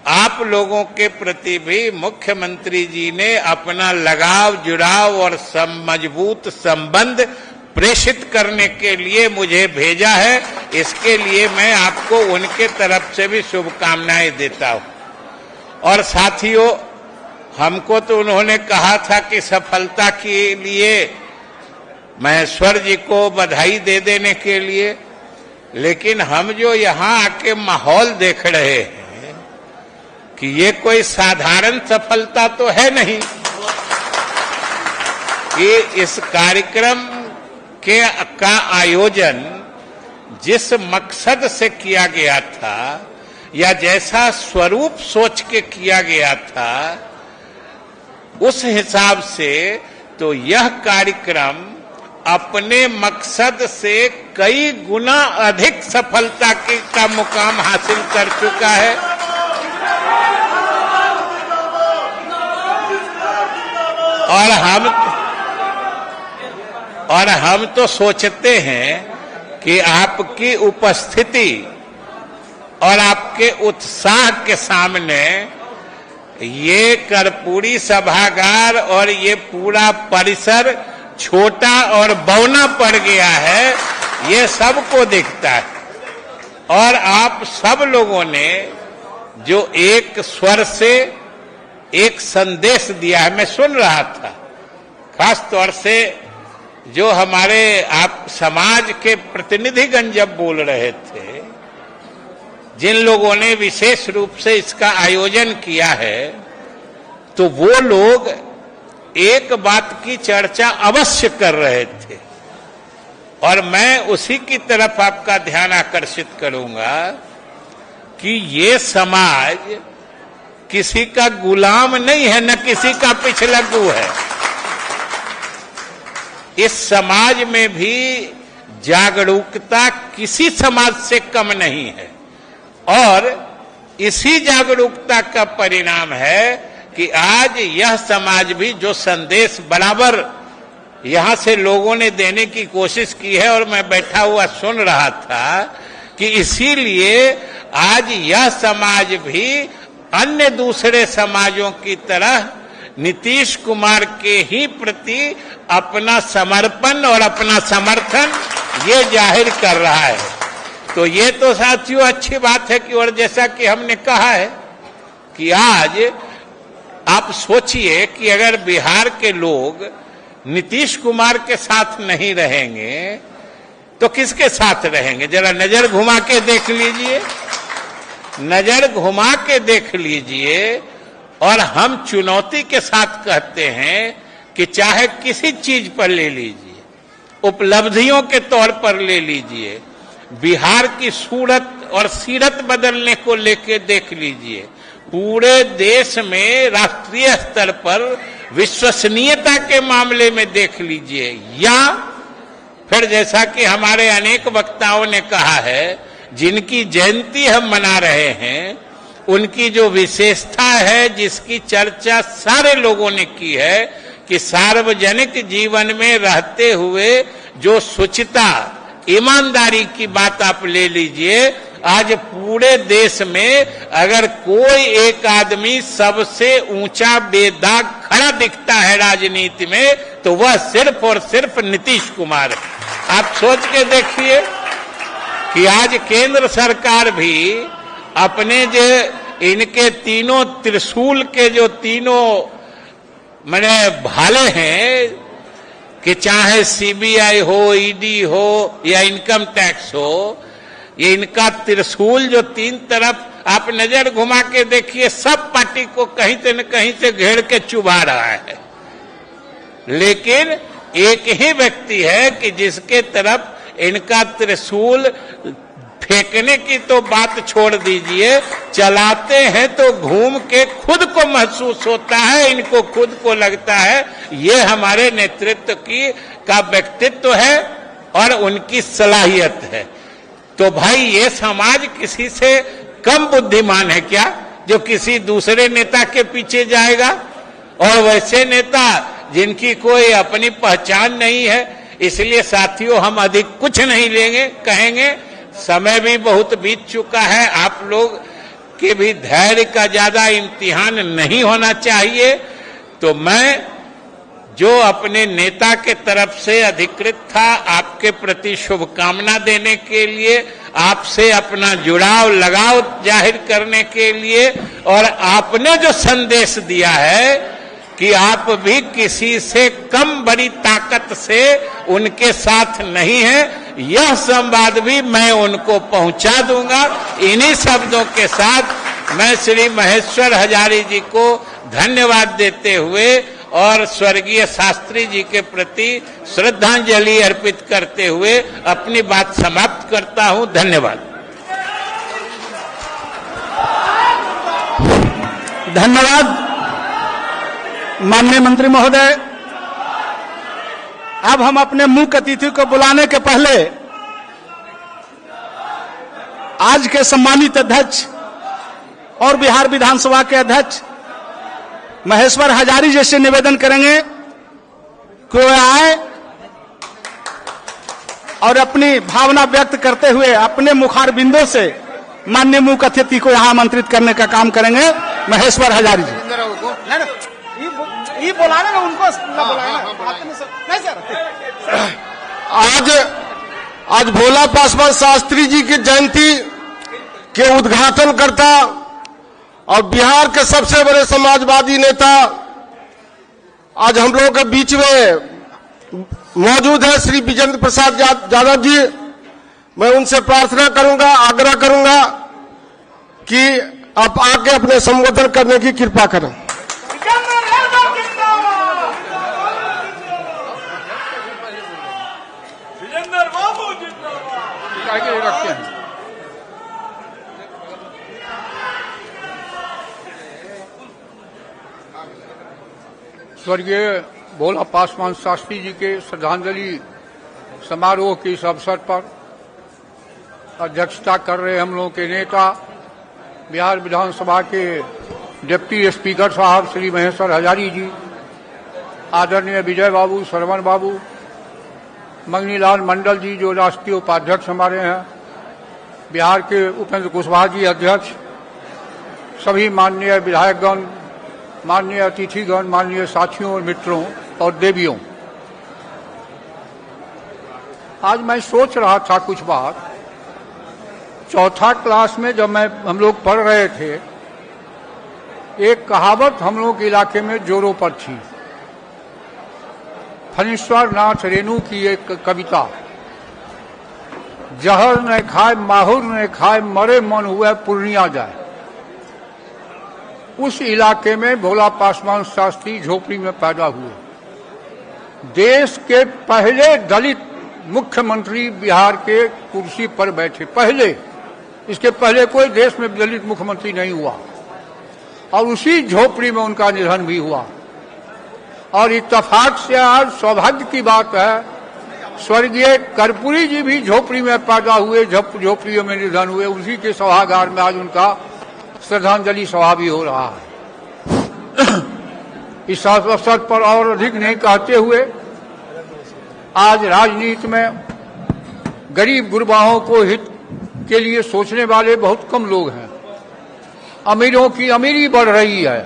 आप लोगों के प्रति भी मुख्यमंत्री जी ने अपना लगाव जुड़ाव और मजबूत संबंध प्रेषित करने के लिए मुझे भेजा है। इसके लिए मैं आपको उनके तरफ से भी शुभकामनाएं देता हूं। और साथियों, हमको तो उन्होंने कहा था कि सफलता के लिए महेश्वर जी को बधाई दे देने के लिए, लेकिन हम जो यहाँ आके माहौल देख रहे हैं कि ये कोई साधारण सफलता तो है नहीं। ये इस कार्यक्रम का आयोजन जिस मकसद से किया गया था या जैसा स्वरूप सोच के किया गया था, उस हिसाब से तो यह कार्यक्रम अपने मकसद से कई गुना अधिक सफलता का मुकाम हासिल कर चुका है। और हम तो सोचते हैं कि आपकी उपस्थिति और आपके उत्साह के सामने ये कर्पूरी सभागार और ये पूरा परिसर छोटा और बौना पड़ गया है, ये सबको दिखता है। और आप सब लोगों ने जो एक स्वर से एक संदेश दिया है, मैं सुन रहा था, खास तौर से जो हमारे आप समाज के प्रतिनिधिगण जब बोल रहे थे, जिन लोगों ने विशेष रूप से इसका आयोजन किया है, तो वो लोग एक बात की चर्चा अवश्य कर रहे थे और मैं उसी की तरफ आपका ध्यान आकर्षित करूंगा कि ये समाज किसी का गुलाम नहीं है, न किसी का पिछलग्गू है। इस समाज में भी जागरूकता किसी समाज से कम नहीं है और इसी जागरूकता का परिणाम है कि आज यह समाज भी जो संदेश बराबर यहां से लोगों ने देने की कोशिश की है और मैं बैठा हुआ सुन रहा था कि इसीलिए आज यह समाज भी अन्य दूसरे समाजों की तरह नीतीश कुमार के ही प्रति अपना समर्पण और अपना समर्थन ये जाहिर कर रहा है। तो ये तो साथियों अच्छी बात है कि और जैसा कि हमने कहा है कि आज आप सोचिए कि अगर बिहार के लोग नीतीश कुमार के साथ नहीं रहेंगे तो किसके साथ रहेंगे? जरा नजर घुमा के देख लीजिए, नजर घुमा के देख लीजिए। और हम चुनौती के साथ कहते हैं कि चाहे किसी चीज पर ले लीजिए, उपलब्धियों के तौर पर ले लीजिए, बिहार की सूरत और सीरत बदलने को लेके देख लीजिए, पूरे देश में राष्ट्रीय स्तर पर विश्वसनीयता के मामले में देख लीजिए, या फिर जैसा कि हमारे अनेक वक्ताओं ने कहा है, जिनकी जयंती हम मना रहे हैं, उनकी जो विशेषता है, जिसकी चर्चा सारे लोगों ने की है कि सार्वजनिक जीवन में रहते हुए जो शुचिता, ईमानदारी की बात आप ले लीजिए। आज पूरे देश में अगर कोई एक आदमी सबसे ऊंचा बेदाग खड़ा दिखता है राजनीति में, तो वह सिर्फ और सिर्फ नीतीश कुमार है। आप सोच के देखिए कि आज केंद्र सरकार भी अपने जो इनके तीनों त्रिशूल के जो तीनों मैंने भाले हैं, कि चाहे सीबीआई हो, ईडी हो या इनकम टैक्स हो, ये इनका त्रिशूल जो तीन तरफ आप नजर घुमा के देखिए, सब पार्टी को कहीं से न कहीं से घेर के चुभा रहा है। लेकिन एक ही व्यक्ति है कि जिसके तरफ इनका त्रिशूल फेंकने की तो बात छोड़ दीजिए, चलाते हैं तो घूम के खुद को महसूस होता है, इनको खुद को लगता है ये हमारे नेतृत्व का व्यक्तित्व है और उनकी सलाहियत है। तो भाई ये समाज किसी से कम बुद्धिमान है क्या जो किसी दूसरे नेता के पीछे जाएगा? और वैसे नेता जिनकी कोई अपनी पहचान नहीं है। इसलिए साथियों, हम अधिक कुछ नहीं लेंगे, कहेंगे, समय भी बहुत बीत चुका है। आप लोग कि भी धैर्य का ज्यादा इम्तिहान नहीं होना चाहिए। तो मैं जो अपने नेता के तरफ से अधिकृत था आपके प्रति शुभकामना देने के लिए, आपसे अपना जुड़ाव लगाव जाहिर करने के लिए, और आपने जो संदेश दिया है कि आप भी किसी से कम बड़ी ताकत से उनके साथ नहीं है, यह संवाद भी मैं उनको पहुंचा दूंगा। इन्हीं शब्दों के साथ मैं श्री महेश्वर हजारी जी को धन्यवाद देते हुए और स्वर्गीय शास्त्री जी के प्रति श्रद्धांजलि अर्पित करते हुए अपनी बात समाप्त करता हूं। धन्यवाद। धन्यवाद माननीय मंत्री महोदय। अब हम अपने मुख्य अतिथि को बुलाने के पहले आज के सम्मानित अध्यक्ष और बिहार विधानसभा के अध्यक्ष महेश्वर हजारी जी से निवेदन करेंगे कि वे आए और अपनी भावना व्यक्त करते हुए अपने मुखार बिंदु से माननीय मुख्य अतिथि को यहां आमंत्रित करने का काम करेंगे। महेश्वर हजारी जी ये बुलाने ना उनको नहीं सर। आज भोला पासवान शास्त्री जी की जयंती के उद्घाटन करता और बिहार के सबसे बड़े समाजवादी नेता आज हम लोगों के बीच में मौजूद है श्री विजेंद्र प्रसाद यादव जी। मैं उनसे प्रार्थना करूंगा, आग्रह करूंगा कि आप आके अपने संबोधन करने की कृपा करें। स्वर्गीय भोला पासवान शास्त्री जी के श्रद्धांजलि समारोह के इस अवसर पर अध्यक्षता कर रहे हम लोगों के नेता बिहार विधानसभा के डिप्टी स्पीकर साहब श्री महेश्वर हजारी जी, आदरणीय विजय बाबू, श्रवण बाबू, मंगनीलाल मंडल जी जो राष्ट्रीय उपाध्यक्ष हमारे हैं, बिहार के उपेंद्र कुशवाहा जी अध्यक्ष, सभी माननीय विधायकगण, माननीय अतिथिगण, माननीय साथियों और मित्रों और देवियों, आज मैं सोच रहा था कुछ बात। चौथा क्लास में जब हम लोग पढ़ रहे थे, एक कहावत हम लोग के इलाके में जोरों पर थी। फणीश्वर नाथ रेणु की एक कविता, जहर न खाए माहुर न खाए मरे मन हुए पूर्णिया जाए। उस इलाके में भोला पासवान शास्त्री झोपड़ी में पैदा हुए। देश के पहले दलित मुख्यमंत्री बिहार के कुर्सी पर बैठे, पहले, इसके पहले कोई देश में दलित मुख्यमंत्री नहीं हुआ, और उसी झोपड़ी में उनका निधन भी हुआ। और इत्तेफाक से आज सौभाग्य की बात है, स्वर्गीय कर्पूरी जी भी झोपड़ी में पैदा हुए, झोपड़ियों में निधन हुए। उसी के सभागार में आज उनका श्रद्धांजलि सभा भी हो रहा है। इस अवसर पर और अधिक नहीं कहते हुए, आज राजनीति में गरीब गुरबाओं को हित के लिए सोचने वाले बहुत कम लोग हैं। अमीरों की अमीरी बढ़ रही है,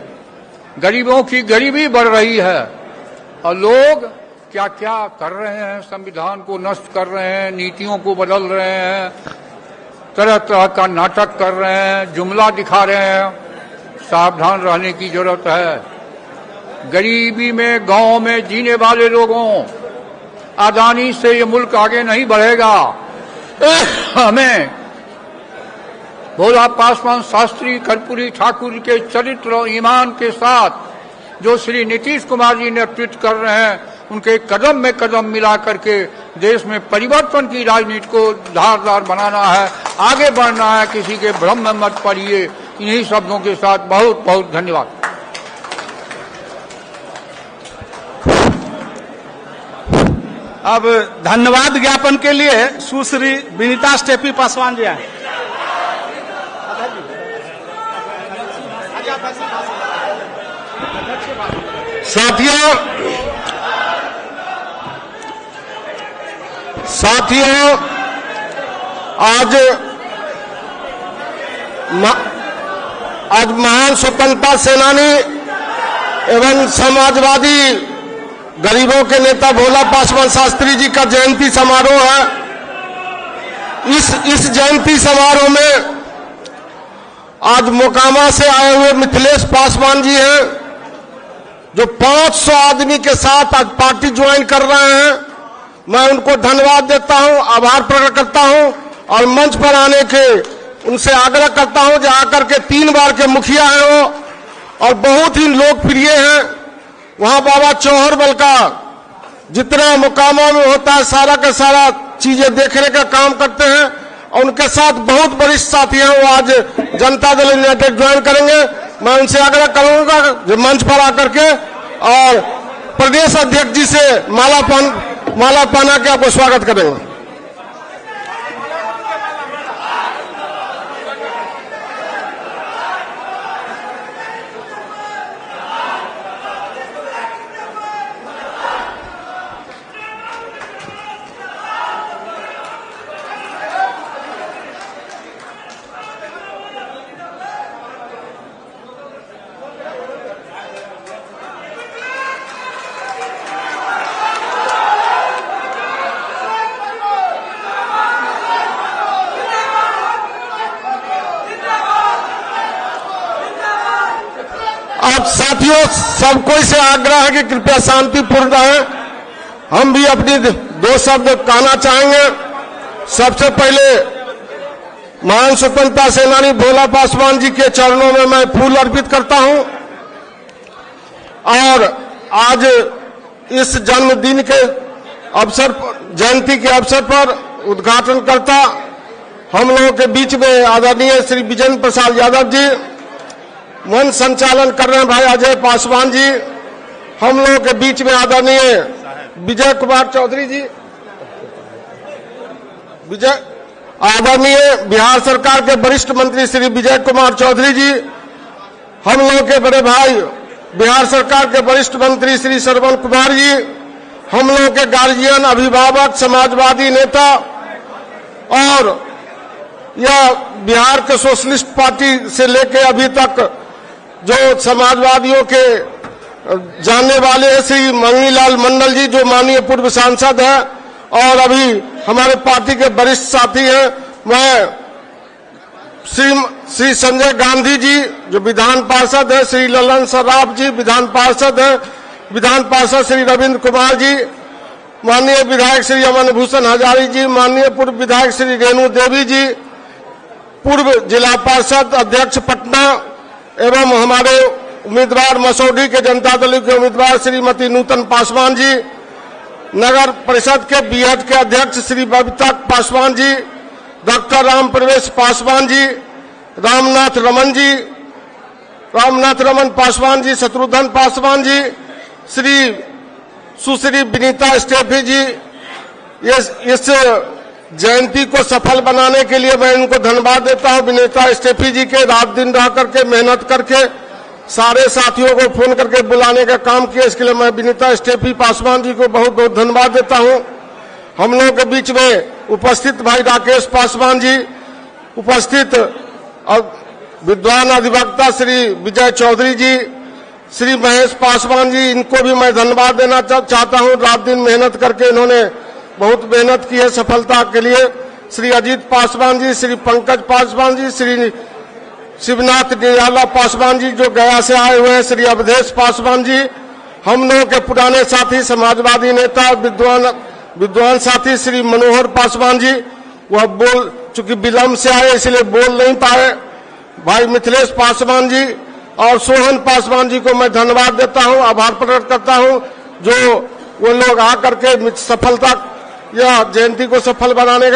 गरीबों की गरीबी बढ़ रही है, और लोग क्या क्या कर रहे हैं, संविधान को नष्ट कर रहे हैं, नीतियों को बदल रहे हैं, तरह तरह का नाटक कर रहे हैं, जुमला दिखा रहे हैं। सावधान रहने की जरूरत है। गरीबी में गांव में जीने वाले लोगों, आदानी से ये मुल्क आगे नहीं बढ़ेगा। हमें भोला पासवान शास्त्री कर्पूरी ठाकुर के चरित्र और ईमान के साथ जो श्री नीतीश कुमार जी नेतृत्व कर रहे हैं, उनके कदम में कदम मिला करके देश में परिवर्तन की राजनीति को धारदार बनाना है, आगे बढ़ना है। किसी के भ्रम में मत पड़िए। इन्हीं शब्दों के साथ बहुत बहुत धन्यवाद। अब धन्यवाद ज्ञापन के लिए सुश्री विनीता स्टेफी पासवान जी आए। साथियों, आज आज महान स्वतंत्रता सेनानी एवं समाजवादी गरीबों के नेता भोला पासवान शास्त्री जी का जयंती समारोह है। इस जयंती समारोह में आज मोकामा से आए हुए मिथिलेश पासवान जी हैं, जो 500 आदमी के साथ आज पार्टी ज्वाइन कर रहे हैं। मैं उनको धन्यवाद देता हूं, आभार प्रकट करता हूं और मंच पर आने के उनसे आग्रह करता हूं जो आकर के 3 बार के मुखिया हैं वो और बहुत ही लोकप्रिय हैं। वहां बाबा चौहरबल का जितना मोकामा में होता है सारा का सारा चीजें देखने का काम करते हैं और उनके साथ बहुत वरिष्ठ साथी हैं, वो आज जनता दल यूनाइटेड ज्वाइन करेंगे। मैं उनसे आग्रह करूंगा जो मंच पर आकर के और प्रदेश अध्यक्ष जी से माला पहना के आपको स्वागत करेंगे। आप साथियों सबको से आग्रह है कि कृपया शांतिपूर्ण रहें। हम भी अपनी 2 शब्द कहना चाहेंगे। सबसे पहले महान स्वतंत्रता सेनानी भोला पासवान जी के चरणों में मैं फूल अर्पित करता हूं और आज इस जन्मदिन के अवसर जयंती के अवसर पर उद्घाटनकर्ता हम लोगों के बीच में आदरणीय श्री विजेंद्र प्रसाद यादव जी, मंच संचालन कर रहे हैं भाई अजय पासवान जी, हम लोगों के बीच में आदरणीय विजय कुमार चौधरी जी, आदरणीय बिहार सरकार के वरिष्ठ मंत्री श्री विजय कुमार चौधरी जी, हम लोगों के बड़े भाई बिहार सरकार के वरिष्ठ मंत्री श्री श्रवण कुमार जी, हम लोगों के गार्जियन अभिभावक समाजवादी नेता और यह बिहार के सोशलिस्ट पार्टी से लेकर अभी तक जो समाजवादियों के जानने वाले हैं श्री मंगनीलाल मंडल जी, जो माननीय पूर्व सांसद हैं और अभी हमारे पार्टी के वरिष्ठ साथी हैं। मैं श्री संजय गांधी जी जो विधान पार्षद है, श्री ललन सराफ जी विधान पार्षद हैं, विधान पार्षद श्री रविंद्र कुमार जी, माननीय विधायक श्री अमन भूषण हजारी जी, माननीय पूर्व विधायक श्री रेणु देवी जी, पूर्व जिला पार्षद अध्यक्ष पटना एवं हमारे उम्मीदवार मसौढ़ी के जनता दल के उम्मीदवार श्रीमती नूतन पासवान जी, नगर परिषद के बीएड के अध्यक्ष श्री बबीता पासवान जी, डॉक्टर राम प्रवेश पासवान जी, रामनाथ रमन पासवान जी, शत्रुघ्न पासवान जी, सुश्री विनीता स्टेफी जी, इस जयंती को सफल बनाने के लिए मैं इनको धन्यवाद देता हूं। विनीता स्टेफी जी के रात दिन रह करके मेहनत करके सारे साथियों को फोन करके बुलाने का काम किया, इसके लिए मैं विनीता स्टेफी पासवान जी को बहुत बहुत धन्यवाद देता हूं। हम लोगों के बीच में उपस्थित भाई राकेश पासवान जी, उपस्थित विद्वान अधिवक्ता श्री विजय चौधरी जी, श्री महेश पासवान जी, इनको भी मैं धन्यवाद देना चाहता हूं। रात दिन मेहनत करके इन्होंने बहुत मेहनत की है सफलता के लिए। श्री अजीत पासवान जी, श्री पंकज पासवान जी, श्री शिवनाथ निराला पासवान जी जो गया से आए हुए हैं, श्री अवधेश पासवान जी, हम लोगों के पुराने साथी समाजवादी नेता विद्वान साथी श्री मनोहर पासवान जी, वह चूंकि विलंब से आए इसलिए बोल नहीं पाए, भाई मिथिलेश पासवान जी और सोहन पासवान जी को मैं धन्यवाद देता हूं, आभार प्रकट करता हूं, जो वो लोग आकर के सफलता या जयंती को सफल बनाने का